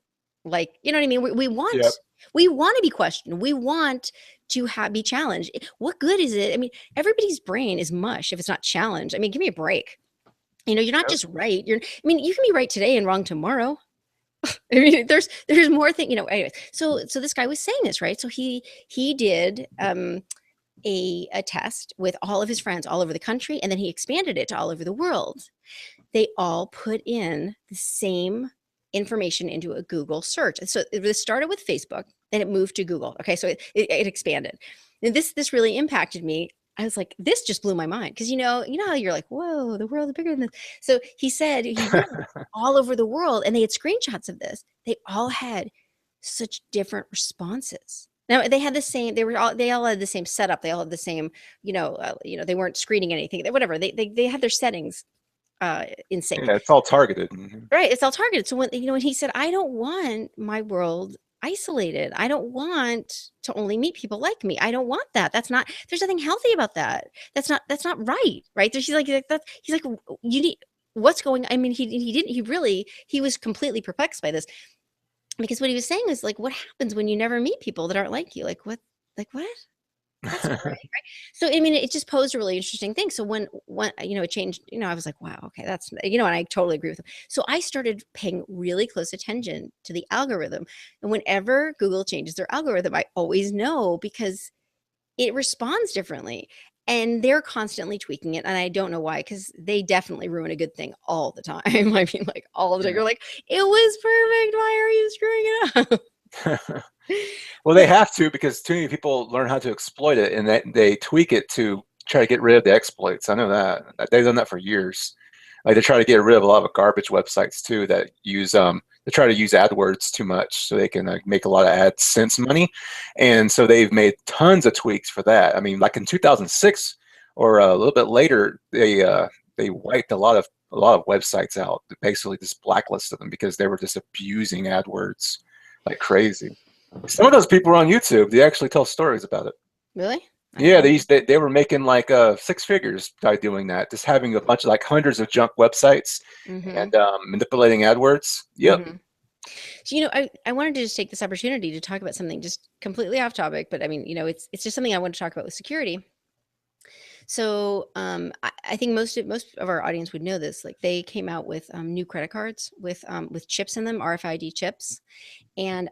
like, you know what I mean, Yep. we want to be questioned, we want to be challenged. What good is it? I mean, everybody's brain is mush if it's not challenged. I mean, give me a break. You're not Yep. just right. You can be right today and wrong tomorrow. I mean, there's more thing, anyways. So this guy was saying this, right? So he did a test with all of his friends all over the country, and then he expanded it to all over the world. They all put in the same information into a Google search. And so this started with Facebook, then it moved to Google. Okay, so it expanded. And this really impacted me. I was like, this just blew my mind, because how you're like, whoa, the world is bigger than this. So he said he realized all over the world, and they had screenshots of this. They all had such different responses. Now they had the same. They all had the same setup. They all had the same. They weren't screening anything. Whatever. They had their settings in sync. Yeah, it's all targeted. Hmm. Right, it's all targeted. So when he said, I don't want my world isolated. I don't want to only meet people like me. I don't want that. There's nothing healthy about that. That's not right. Right. So he's like, you need, what's going, I mean, he was completely perplexed by this, because what he was saying is like, what happens when you never meet people that aren't like you? Like what? That's boring, right? So, I mean, it just posed a really interesting thing. So when it changed, I was like, wow, okay, that's, and I totally agree with him. So I started paying really close attention to the algorithm. And whenever Google changes their algorithm, I always know, because it responds differently. And they're constantly tweaking it. And I don't know why, because they definitely ruin a good thing all the time. I mean, like all the time. You're like, it was perfect. Why are you screwing it up? Well, they have to, because too many people learn how to exploit it, and they tweak it to try to get rid of the exploits. I know that they've done that for years. Like they try to get rid of a lot of garbage websites too that use they try to use AdWords too much so they can make a lot of AdSense money, and so they've made tons of tweaks for that. I mean, like in 2006 or a little bit later, they wiped a lot of websites out. They basically just blacklisted them because they were just abusing AdWords like crazy. Some of those people are on YouTube. They actually tell stories about it. Really? I Yeah, didn't they were making like six figures by doing that, just having a bunch of like hundreds of junk websites know. and manipulating AdWords. Yep. Mm-hmm. So, I wanted to just take this opportunity to talk about something just completely off topic, but I mean, it's just something I want to talk about with security. So, I think most of our audience would know this. Like, they came out with new credit cards with chips in them, RFID chips, and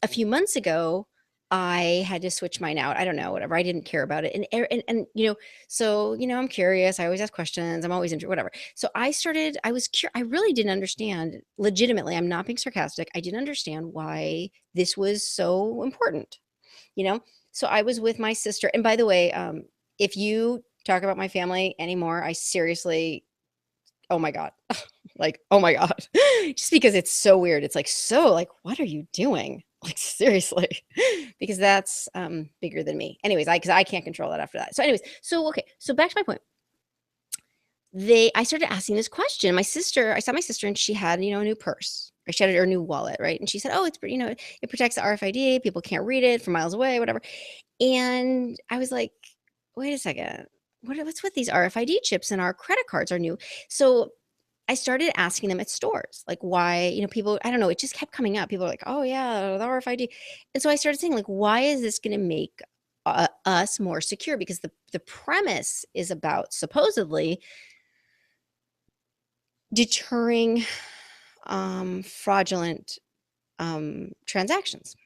a few months ago, I had to switch mine out. I don't know, whatever. I didn't care about it, and so I'm curious. I always ask questions. I'm always interested, whatever. So I was curious. I really didn't understand. Legitimately, I'm not being sarcastic. I didn't understand why this was so important. You know. So I was with my sister, and by the way, if you talk about my family anymore, I seriously, oh my God. Like, oh my God. Just because it's so weird. It's like, so like, what are you doing? Like, seriously, because that's bigger than me. Anyways, because I can't control that after that. So anyways, so okay. So back to my point. I started asking this question. I saw my sister, and she had, a new purse. Or she had her new wallet, right? And she said, oh, it protects the RFID. People can't read it from miles away, whatever. And I was like, wait a second. What's with these RFID chips in our credit cards are new? So I started asking them at stores, like, why, people, I don't know, it just kept coming up. People are like, oh yeah, the RFID. And so I started saying, like, why is this going to make us more secure? Because the premise is about supposedly deterring fraudulent transactions.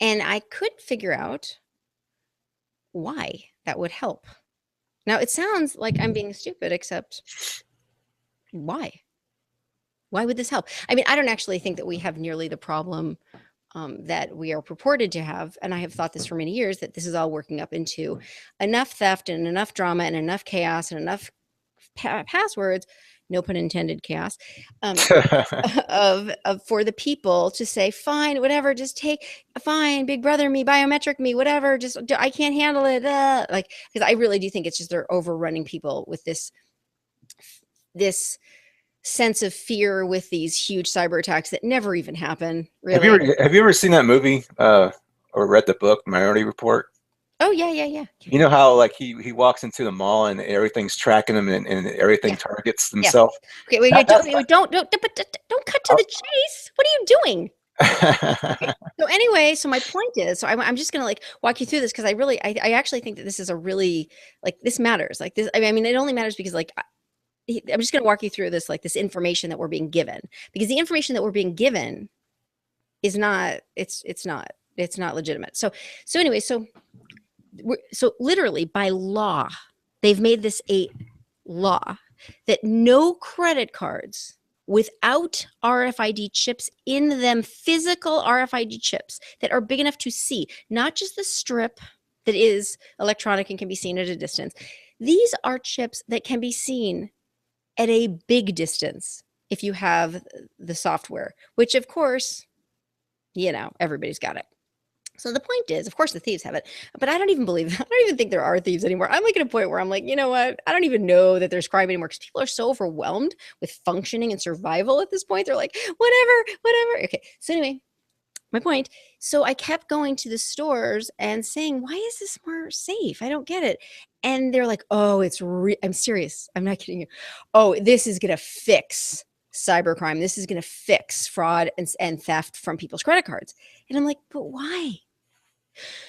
And I could figure out why that would help. Now, it sounds like I'm being stupid, except why? Why would this help? I mean, I don't actually think that we have nearly the problem that we are purported to have. And I have thought this for many years, that this is all working up into enough theft and enough drama and enough chaos and enough passwords no pun intended, chaos, um, of for the people to say, fine, whatever, just take, fine, big brother me, biometric me, whatever, just I can't handle it, like, because I really do think it's just they're overrunning people with this sense of fear with these huge cyber attacks that never even happen, really. Have you ever seen that movie or read the book Minority Report? Oh yeah, yeah, yeah, You know how like he walks into the mall and everything's tracking him and everything yeah, targets yeah. themselves. Okay, wait, That, wait, that's don't cut to the chase. What are you doing? Okay. So anyway, so my point is, so I'm just gonna like walk you through this because I actually think that this is a really like this matters. Like this, I mean, it only matters because like I'm just gonna walk you through this like this information that we're being given because the information that we're being given is not it's not legitimate. So anyway, so literally by law, they've made this a law that no credit cards without RFID chips in them, physical RFID chips that are big enough to see, not just the strip that is electronic and can be seen at a distance. These are chips that can be seen at a big distance if you have the software, which of course, everybody's got it. So the point is, of course, the thieves have it, but I don't even believe that. I don't even think there are thieves anymore. I'm like at a point where I'm like, you know what? I don't even know that there's crime anymore because people are so overwhelmed with functioning and survival at this point. They're like, whatever, whatever. Okay. So anyway, my point. So I kept going to the stores and saying, why is this more safe? I don't get it. And they're like, oh, I'm serious. I'm not kidding you. Oh, this is going to fix cybercrime. This is going to fix fraud and theft from people's credit cards. And I'm like, but why?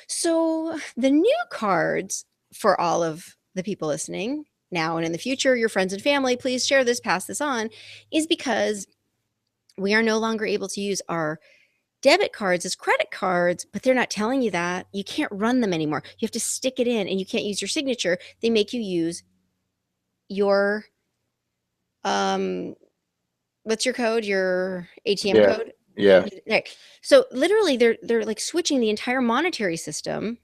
So the new cards for all of the people listening now and in the future, your friends and family, please share this, pass this on, is because we are no longer able to use our debit cards as credit cards, but they're not telling you that. You can't run them anymore. You have to stick it in and you can't use your signature. They make you use your what's your code? Your ATM Yeah, code? yeah. Okay. So literally they're like switching the entire monetary system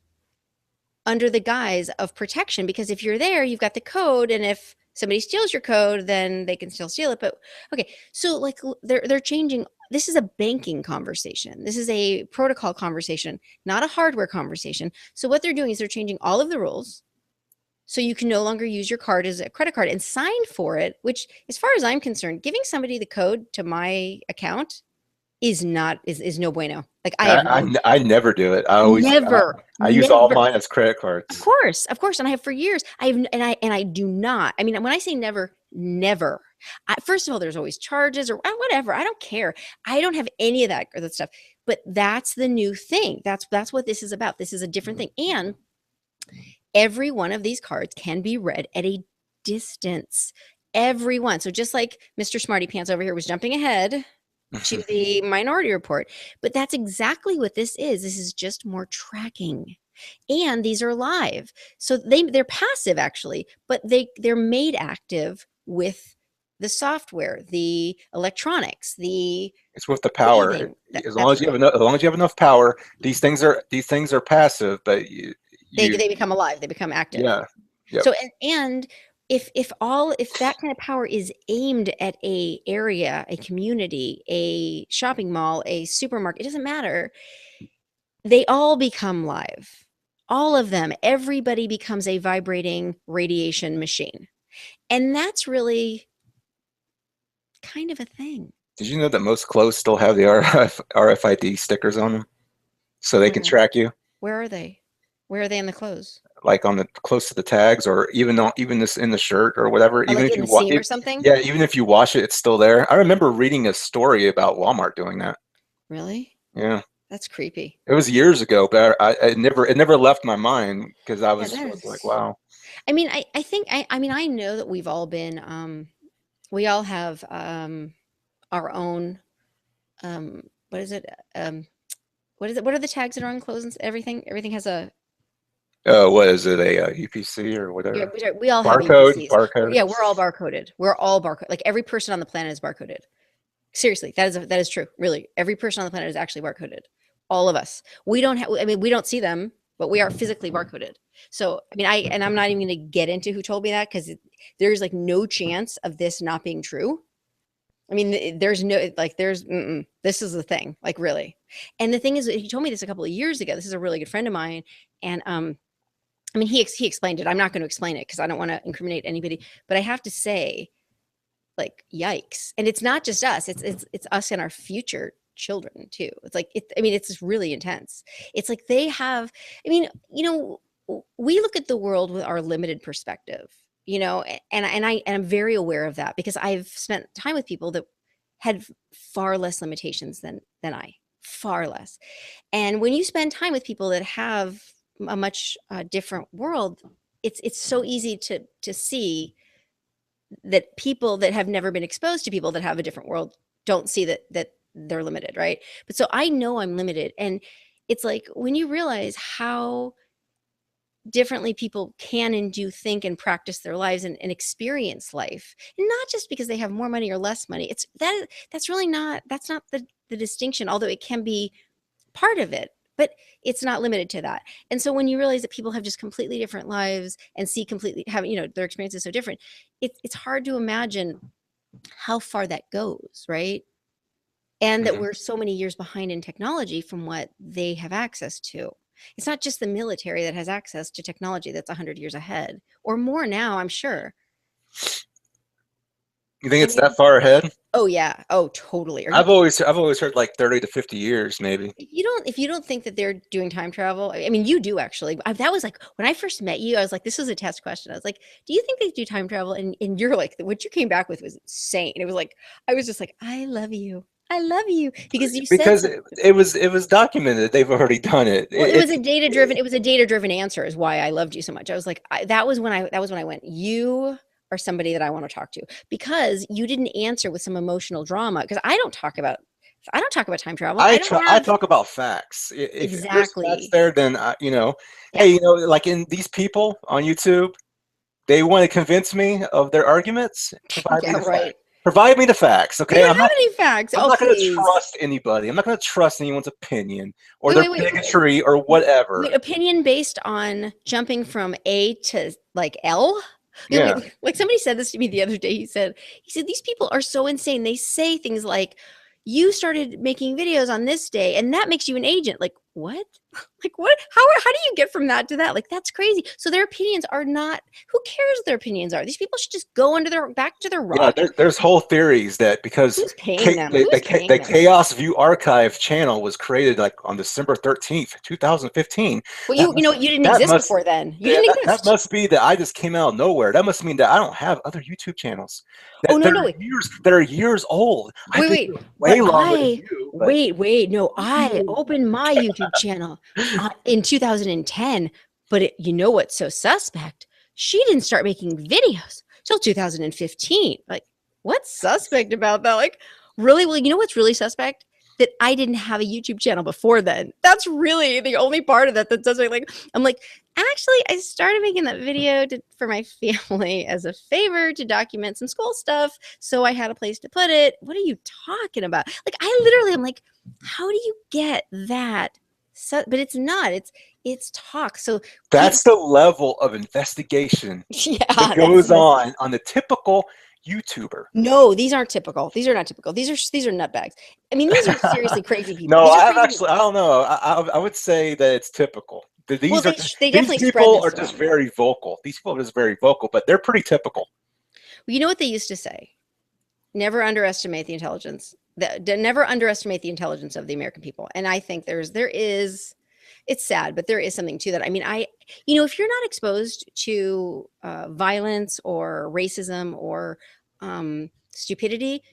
under the guise of protection because if you're there, you've got the code and if somebody steals your code, then they can still steal it. But okay, so like they're changing. This is a banking conversation. This is a protocol conversation, not a hardware conversation. So what they're doing is they're changing all of the rules so you can no longer use your card as a credit card and sign for it, which as far as I'm concerned, giving somebody the code to my account is not is no bueno. Like I have I never do it. never, I use all never. mine as credit cards. Of course, and I have for years. I have, and I do not. I mean, when I say never, never. First of all, there's always charges or whatever. I don't care. I don't have any of that stuff. But that's the new thing. That's what this is about. This is a different thing. And every one of these cards can be read at a distance. Every one. So just like Mr. Smarty Pants over here was jumping ahead to the Minority Report, but that's exactly what this is. This is just more tracking. And these are live. So they're passive actually, but they're made active with the software, the electronics, the It's with the power. bathing. As long That's as you have right. enough, as long as you have enough power, these things are passive, but They become alive, they become active. yeah, yep. So and if that kind of power is aimed at a area, a community, a shopping mall, a supermarket, it doesn't matter. They all become live. All of them, everybody becomes a vibrating radiation machine. And that's really kind of a thing. Did you know that most clothes still have the RFID stickers on them, so they can Where? track you, Where are they? Where are they in the clothes? like on the close to the tags, or even this in the shirt or whatever. Oh, Even like if in you the seam or it, something? yeah, even if you wash it, it's still there. I remember reading a story about Walmart doing that. Really? Yeah. That's creepy. It was years ago, but it never left my mind because Yeah, I that was like, is. wow. I mean, I think I mean I know that we've all been we all have our own what is it? What is it? What are the tags that are on clothes and everything? Everything has a What is it, a UPC or yeah, whatever? we all have Barcode, UPCs. barcode. Yeah, we're all barcoded. We're all barcode. Like every person on the planet is barcoded. Seriously, that is true. Really, every person on the planet is actually barcoded. All of us. We don't have. I mean, we don't see them. but we are physically barcoded. So, I mean, I'm not even going to get into who told me that, because there's like no chance of this not being true. I mean, there's no, like, this is the thing, like, really. And the thing is, he told me this a couple of years ago. This is a really good friend of mine. And, I mean, he explained it. I'm not going to explain it because I don't want to incriminate anybody, but I have to say, like, yikes. And it's not just us, it's us and our future children too. It's like, I mean, it's just really intense. It's like they have, I mean, we look at the world with our limited perspective, and I'm very aware of that because I've spent time with people that had far less limitations than I, far less. And when you spend time with people that have a much different world, it's so easy to see that people that have never been exposed to people that have a different world don't see that they're limited, right? But so I know I'm limited, and it's like when you realize how differently people can and do think and practice their lives and experience life, and not just because they have more money or less money. It's that's really not, that's not the distinction, although it can be part of it, but it's not limited to that. And so when you realize that people have just completely different lives and see completely, have, their experience is so different, it's hard to imagine how far that goes, right? And that Mhm. we're so many years behind in technology from what they have access to. It's not just the military that has access to technology that's 100 years ahead or more now, I'm sure. You think I it's that mean, far ahead? oh yeah, oh totally. Are you I've always heard like 30 to 50 years, maybe. if you don't think that they're doing time travel, I mean, you do actually. That was like when I first met you, I was like, this was a test question. I was like, do you think they do time travel? And you're like, what you came back with was insane. It was like, I was just like, I love you. I love you because you said Because something. it was documented. They've already done it. Well, it was a data driven answer is why I loved you so much. I was like, that was when I went, you are somebody that I want to talk to, because you didn't answer with some emotional drama. Because I don't talk about time travel. I don't I have talk about facts. If there's facts exactly. there, then Yeah. hey, like in these people on YouTube, they want to convince me of their arguments. Provide me Yeah, the right. facts. Provide me the facts, We okay? don't have any facts. I'm Oh, not going to please. trust anybody. I'm not going to trust anyone's opinion or Wait, their wait, wait. bigotry or whatever. Wait, opinion based on jumping from A to like L? Yeah. Like somebody said this to me the other day. He said these people are so insane. They say things like, you started making videos on this day and that makes you an agent. Like, what? Like, what? How do you get from that to that? Like, that's crazy. So their opinions are not, who cares what their opinions are? These people should just go under their back to their Yeah, rock. there's whole theories that because Who's paying them? Who's paying the them? Chaos View Archive channel was created like on December 13th, 2015. Well, That you know, must you didn't that exist must before then. You yeah, didn't that exist. must be that I just came out of nowhere. That must mean that I don't have other YouTube channels Oh that no, that no, are wait, years old. I've wait, been wait. here But way longer than you, but wait, no, I you opened my YouTube channel in 2010. But you know what's so suspect? She didn't start making videos till 2015. Like, what's suspect about that? Like, really? Well, you know what's really suspect? That I didn't have a YouTube channel before then. That's really the only part of that doesn't like. I'm like, actually, I started making that video for my family as a favor to document some school stuff. So I had a place to put it. What are you talking about? Like, I literally am like, how do you get that? So, but it's not. It's talk. So people, that's the level of investigation that yeah, that's goes on the typical YouTuber. no. These aren't typical. These are not typical. These are nutbags. I mean, these are seriously crazy people. No, These are I've crazy actually, people. I don't know. I would say that it's typical. Well, These are they these definitely spread people are this just around. very vocal. These people are just very vocal, but they're pretty typical. Well, you know what they used to say? Never underestimate the intelligence. Never underestimate the intelligence of the American people. And I think there is, it's sad, but there is something to that. I mean, if you're not exposed to violence or racism or stupidity,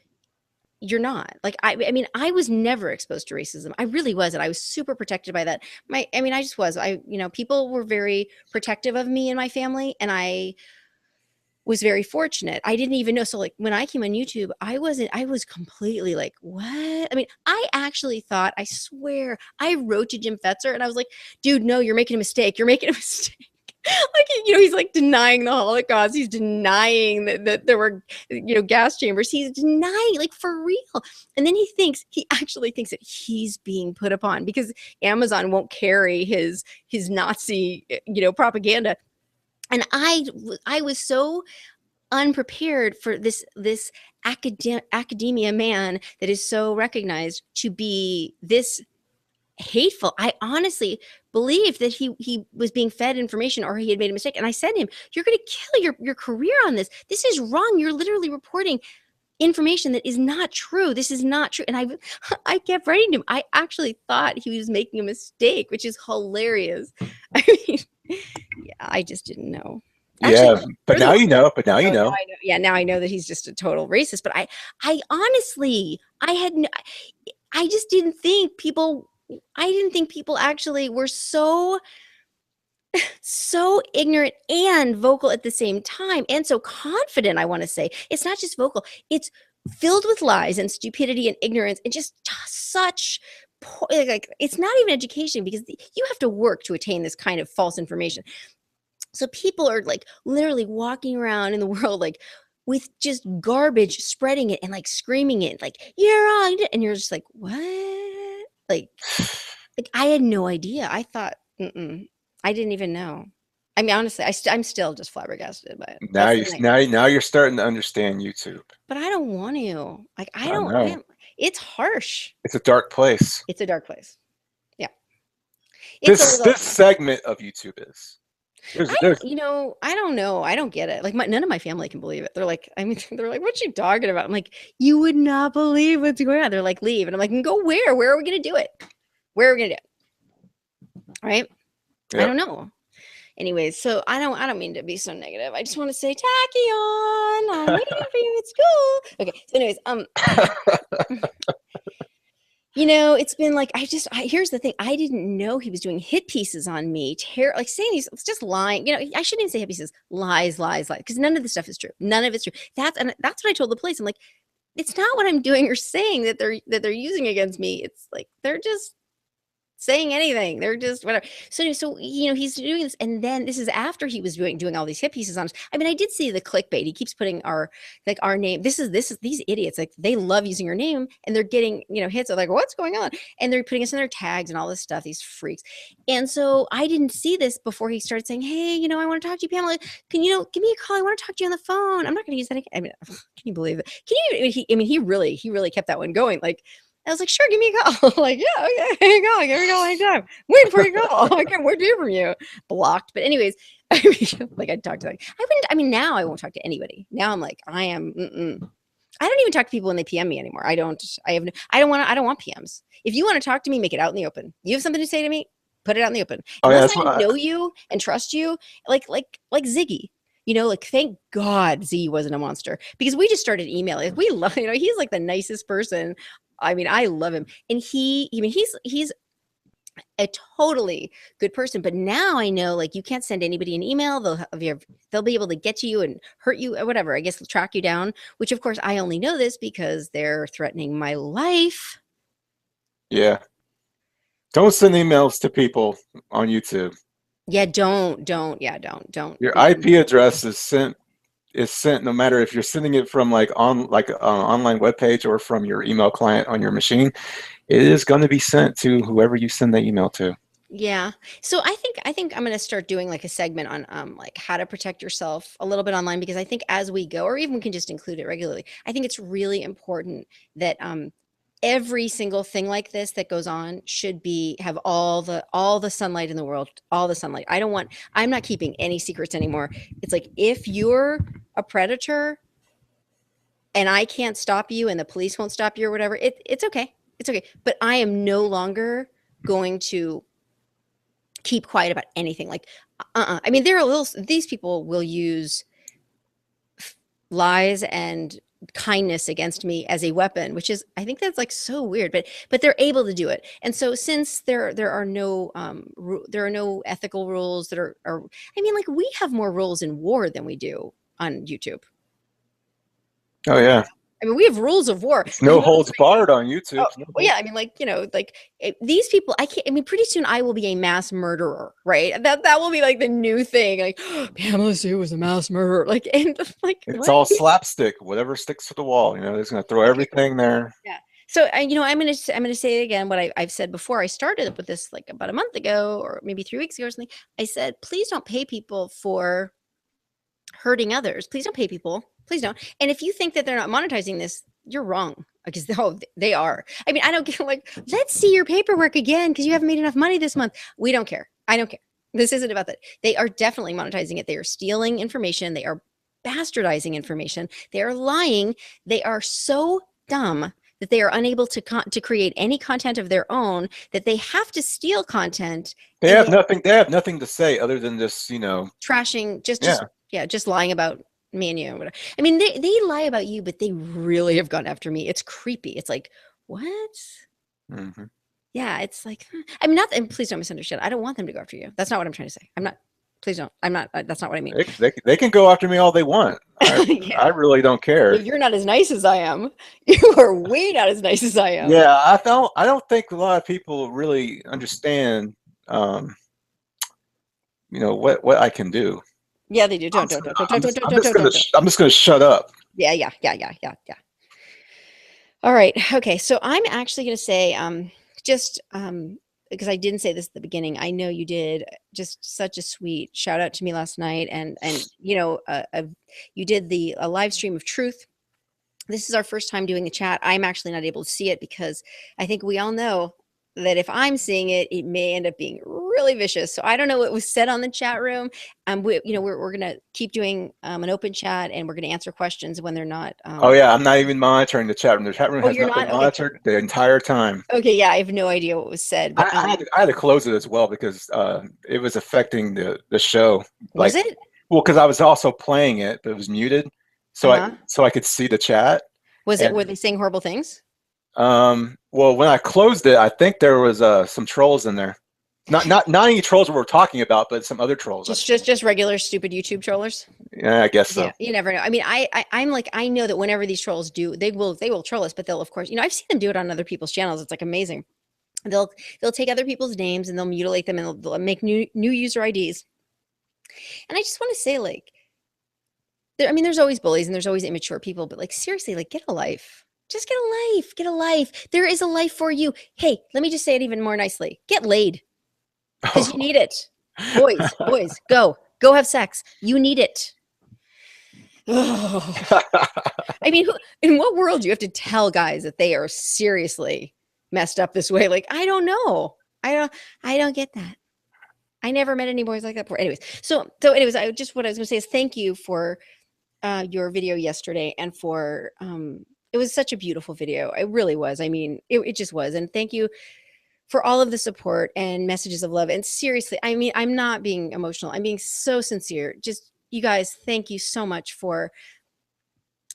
you're not. Like, I mean, I was never exposed to racism. I really wasn't. I was super protected by that. I mean, I just was. People were very protective of me and my family, and I was very fortunate. I didn't even know. So like when I came on YouTube, I was completely like, what? I mean, I actually thought, I swear, I wrote to Jim Fetzer and I was like, dude, no, you're making a mistake. You're making a mistake. Like, he's like denying the Holocaust. He's denying that there were, gas chambers. He's denying, like, for real. And then he actually thinks that he's being put upon because Amazon won't carry his Nazi, propaganda. And I was so unprepared for this academia man that is so recognized to be this hateful. I honestly believed that he was being fed information or he had made a mistake. And I said to him, "You're going to kill your career on this. This is wrong. You're literally reporting information that is not true. This is not true." And I kept writing to him. I actually thought he was making a mistake, which is hilarious. I mean, yeah, I just didn't know. Actually, Yeah, but now you know. But now you oh, now know. I know. Yeah, now I know that he's just a total racist. But I honestly, I just didn't think people. I didn't think people actually were so ignorant and vocal at the same time, and so confident. I want to say it's not just vocal; it's filled with lies and stupidity and ignorance, and just such. Like, it's not even education because you have to work to attain this kind of false information. So people are like literally walking around in the world like with just garbage, spreading it and like screaming it, like, "You're wrong," and you're just like, what? Like I had no idea. I thought, I didn't even know. I mean, honestly, I'm still just flabbergasted by it. Now That's you the thing. now you're starting to understand YouTube. But I don't want to. Like, I I don't. know It's harsh. it's a dark place. It's a dark place. Yeah, it's a This little. segment of YouTube is. There's I don't know. I don't get it. Like, none of my family can believe it. They're like, I mean, they're like, "What you talking about?" I'm like, "You would not believe what's going on." They're like, "Leave," and I'm like, "Go where? Where are we gonna do it? Where are we gonna do it?" Right? I Yep. don't know. Anyways, so I don't mean to be so negative. I just want to say, Tachyon, I'm waiting for you at school. Okay. So, anyways, it's been like here's the thing. I didn't know he was doing hit pieces on me. Like saying he's just lying. I shouldn't even say hit pieces. Lies, lies, lies. Because none of this stuff is true. None of it's true. That's what I told the police. I'm like, it's not what I'm doing or saying that they're using against me. It's like they're just saying anything. They're just whatever. So he's doing this, and then this is after he was doing all these hit pieces on us. I mean, I did see the clickbait. He keeps putting our name. This is these idiots. Like, they love using your name, and they're getting hits. They're like, "What's going on?" And they're putting us in their tags and all this stuff. These freaks. And so I didn't see this before he started saying, "Hey, I want to talk to you, Pamela. Can give me a call? I want to talk to you on the phone." I'm not going to use that again. I mean, can you believe it? Can you? He really kept that one going. Like, I was like, "Sure, give me a call." Like, "Yeah, okay, here you go. Give me a call anytime. Waiting for your call. I can't wait to hear from you." Blocked. But anyways, I mean, like, I'd talk to, like, I wouldn't, I mean, now I won't talk to anybody. Now I'm like, I don't even talk to people when they PM me anymore. I don't want PMs. If you want to talk to me, make it out in the open. You have something to say to me, put it out in the open. Oh yeah, Unless that's I what know you and trust you, like Ziggy. Like, thank God Z wasn't a monster, because we just started emailing. We love, he's like the nicest person. I mean, I love him. And he's a totally good person. But now I know, like, you can't send anybody an email. They'll be able to get to you and hurt you or whatever. I guess they'll track you down, which of course I only know this because they're threatening my life. yeah. Don't send emails to people on YouTube. Yeah, don't. Your IP address is sent no matter if you're sending it from like an online web page or from your email client on your machine. It is going to be sent to whoever you send the email to. Yeah. So I think I'm going to start doing like a segment on like how to protect yourself a little bit online, because I think as we go, or even we can just include it regularly. I think it's really important that every single thing like this that goes on should have all the sunlight in the world, all the sunlight. I'm not keeping any secrets anymore. It's like, if you're a predator and I can't stop you and the police won't stop you or whatever, it's okay. It's okay. But I am no longer going to keep quiet about anything. Like, I mean, these people will use lies and kindness against me as a weapon, which is, I think that's like so weird, but they're able to do it. And so since there are no ethical rules that are, I mean, like, we have more rules in war than we do on YouTube. Oh yeah. I mean, we have rules of war. It's no holds barred on YouTube. Oh, No well, yeah. holds. I mean, like, these people, I can't, I mean, pretty soon I will be a mass murderer, right? That will be like the new thing. Like, Pamela Sue was a mass murderer. Like, and like, It's what? all slapstick. Whatever sticks to the wall. You know, it's going to throw Okay. everything there. Yeah. So, I'm gonna say it again. What I've said before. I started with this like about a month ago, or maybe 3 weeks ago or something. I said, please don't pay people for hurting others. Please don't pay people. Please don't. And if you think that they're not monetizing this, you're wrong because they are. I mean, I don't get like, let's see your paperwork again because you haven't made enough money this month. We don't care. I don't care. This isn't about that. They are definitely monetizing it. They are stealing information. They are bastardizing information. They are lying. They are so dumb that they are unable to create any content of their own, that they have to steal content They and have then nothing. They have nothing to say other than just, trashing, yeah. just lying about me and you and whatever. I mean, they lie about you, but they really have gone after me. It's creepy. It's like, what? Hmm. Yeah, it's like, I mean, not, and please don't misunderstand. I don't want them to go after you. That's not what I'm trying to say. I'm not, please don't. I'm not, that's not what I mean. They can go after me all they want. I Yeah. really don't Well, care. you're not as nice as I am. You are way not as nice as I am. Yeah, I don't think a lot of people really understand, um, what I can do. Yeah, they do. I'm Don't, just don't, gonna, don't, don't, I'm don't, just, don't, I'm don't, just don't, gonna, don't, don't. I'm just gonna shut up. Yeah, yeah, yeah, yeah, yeah, yeah. All right. Okay. So I'm actually going to say, just because I didn't say this at the beginning, I know you did just such a sweet shout out to me last night, and you did a live stream of truth. This is our first time doing the chat. I'm actually not able to see it because I think we all know that if I'm seeing it, it may end up being really vicious. So I don't know what was said on the chat room. We're gonna keep doing an open chat, and we're gonna answer questions when they're not. Oh yeah, I'm not even monitoring the chat room. The chat room Oh, has you're not been not? Okay. monitored the entire time. Okay. Yeah, I have no idea what was said, but I had to close it as well because it was affecting the show. was Like, it? well, because I was also playing it, but it was muted, Uh huh. so I could see the chat. Was it? And Were they saying horrible things? well, when I closed it, I think there was some trolls in there. Not any trolls we're talking about, but some other trolls. Just regular stupid YouTube trollers. Yeah, I guess Yeah, so. you never know. I mean, I'm like, I know that whenever these trolls do, they will troll us, but they'll of course, I've seen them do it on other people's channels. It's like amazing. They'll they'll take other people's names and they'll mutilate them and they'll make new user IDs. And I just want to say, like, I mean, there's always bullies and there's always immature people, but like seriously, like get a life. Just get a life. Get a life. There is a life for you. Hey, let me just say it even more nicely. Get laid because you need it. Boys, go have sex. You need it. I mean, in what world do you have to tell guys that they are seriously messed up this way? Like, I don't know. I don't get that. I never met any boys like that before. Anyways, anyways, what I was gonna say is thank you for your video yesterday and for it was such a beautiful video. It really was. I mean, it just was. And thank you for all of the support and messages of love. And seriously, I mean, I'm not being emotional. I'm being so sincere. Just you guys, thank you so much for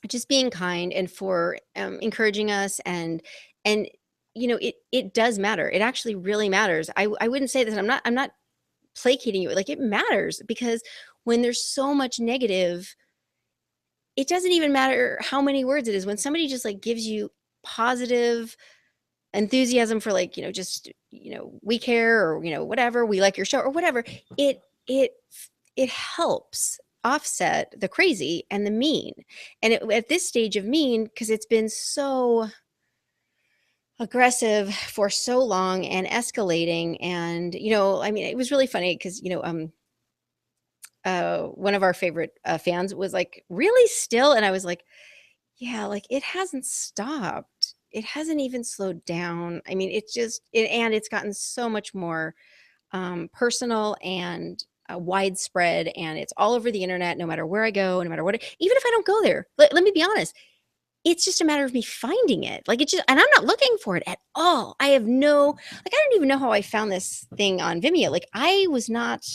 just being kind and for encouraging us and it does matter. It actually really matters. I wouldn't say this. I'm not placating you. Like it matters because when there's so much negative, it doesn't even matter how many words it is. When somebody just like gives you positive enthusiasm for like just we care or whatever, we like your show or whatever, it it helps offset the crazy and the mean. And at this stage of mean, because it's been so aggressive for so long and escalating, and I mean it was really funny because one of our favorite fans was like, really still? And I was like, yeah, like it hasn't stopped. It hasn't even slowed down. I mean, and it's gotten so much more personal and widespread, and it's all over the internet, no matter where I go, no matter what, even if I don't go there. Let me be honest. It's just a matter of me finding it. Like and I'm not looking for it at all. I have I don't even know how I found this thing on Vimeo. Like I was not,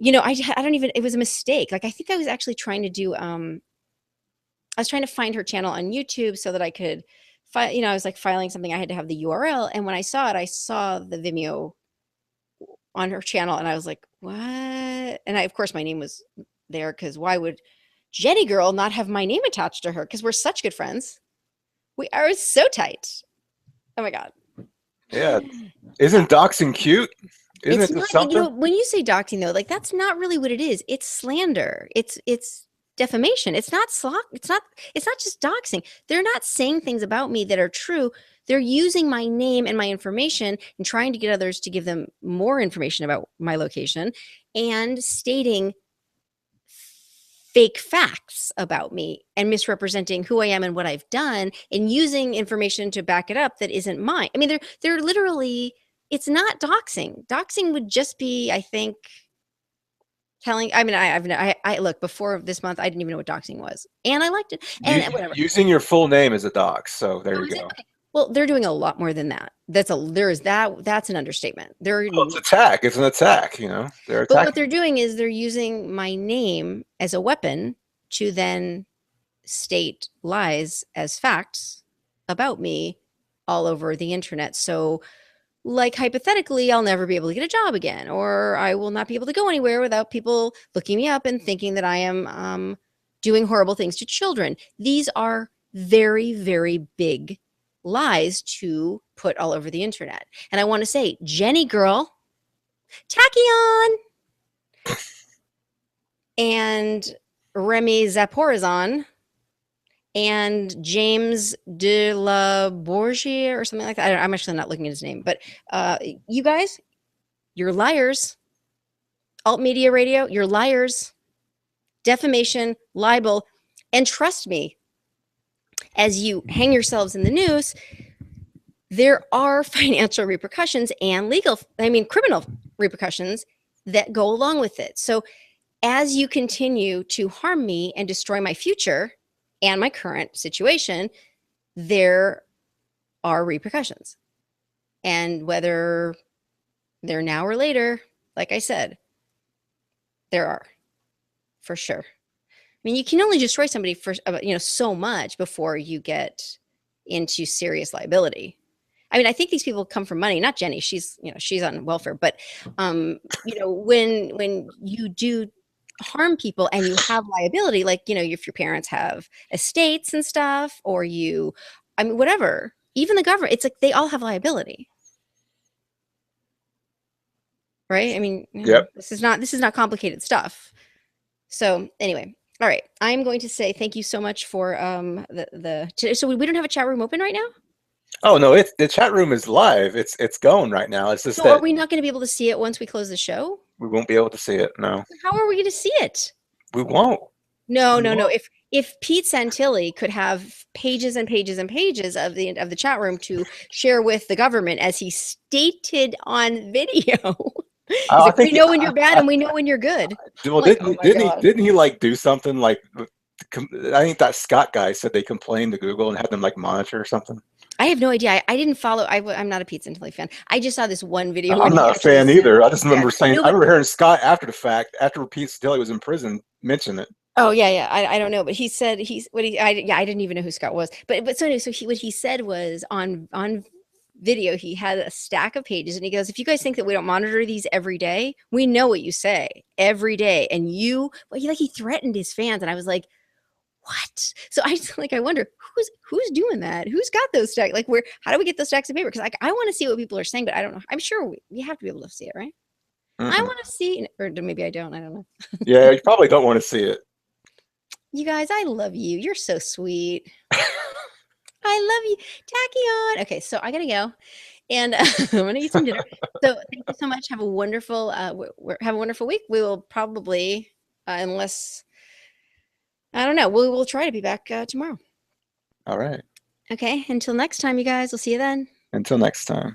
I don't even, it was a mistake. Like I think I was actually trying to do, I was trying to find her channel on YouTube so that I could I was like filing something. I had to have the URL. And when I saw it, I saw the Vimeo on her channel and I was like, what? And of course my name was there because why would Jenny girl not have my name attached to her because we're such good friends. We are so tight. Oh my God. Yeah. Isn't doxing cute? Isn't It's it just not, you know, something? when you say doxing though, like that's not really what it is. It's slander. It's defamation. It's not just doxing. They're not saying things about me that are true. They're using my name and my information and trying to get others to give them more information about my location and stating fake facts about me and misrepresenting who I am and what I've done and using information to back it up that isn't mine. I mean, they're literally, it's not doxing. Doxing would just be, I think, telling. I mean, I look, before this month, I didn't even know what doxing was, and I liked it, and whatever. Using your full name as a dox. So there Oh, you is it? go. Okay. Well, they're doing a lot more than that. That's an understatement. Well, it's attack. It's an attack. They're But what attacking. they're doing is they're using my name as a weapon to then state lies as facts about me all over the internet. So, like, hypothetically, I'll never be able to get a job again, or I will not be able to go anywhere without people looking me up and thinking that I am doing horrible things to children. These are very, very big lies to put all over the internet. And I want to say, Jenny girl, Tachyon, and Remy Zaporizon, and James de la Bourgier or something like that. I'm actually not looking at his name, but you guys, you're liars. Alt Media Radio, you're liars. Defamation, libel, and trust me, as you hang yourselves in the news, there are financial repercussions and criminal repercussions that go along with it. So as you continue to harm me and destroy my future and my current situation, there are repercussions. And whether they're now or later, like I said, there are, for sure. I mean, you can only destroy somebody for so much before you get into serious liability. I mean, I think these people come from money. Not Jenny; she's on welfare. But when you do harm people and you have liability, like if your parents have estates and stuff, or whatever, even the government, it's like they all have liability, right? I mean, Yep. this is not complicated stuff. So anyway, all right, I'm going to say thank you so much for so we don't have a chat room open right now. Oh no, the chat room is live. It's going right now. It's just So are that we not going to be able to see it once we close the show? we won't be able to see it. No, How are we going to see it? we won't. No, We no, no. won't. If Pete Santilli could have pages and pages and pages of the chat room to share with the government, as he stated on video, he's I like, "We think. know when you're bad and we know when you're good." I'm Well, like, "Oh my God." didn't he like do something like? I think that Scott guy said they complained to Google and had them like monitor or something. I have no idea. I didn't follow. I'm not a Pete Santilli fan. I just saw this one video when I'm he not a actually fan said, either. I just "Yeah, remember saying no, I but remember hearing Scott after the fact, after Pete Stilly was in prison, mention it. oh yeah, yeah. I don't know, but he said I didn't even know who Scott was. But so anyway, what he said was on video, he had a stack of pages and he goes, if you guys think that we don't monitor these every day, we know what you say every day. And he threatened his fans. And I was like, what? So I wonder who's doing that? Who's got those stacks? Like how do we get those stacks of paper? Because I want to see what people are saying, but I don't know. I'm sure we have to be able to see it, right? I Mm-mm. want to see, or maybe I don't. I don't know. Yeah, you probably don't want to see it. You guys, I love you. You're so sweet. I love you. Tachyon. Okay, so I gotta go, and I'm gonna eat some dinner. So thank you so much. Have a wonderful have a wonderful week. We will probably, unless I don't know, we will try to be back tomorrow. All right. Okay. Until next time, you guys. We'll see you then. Until next time.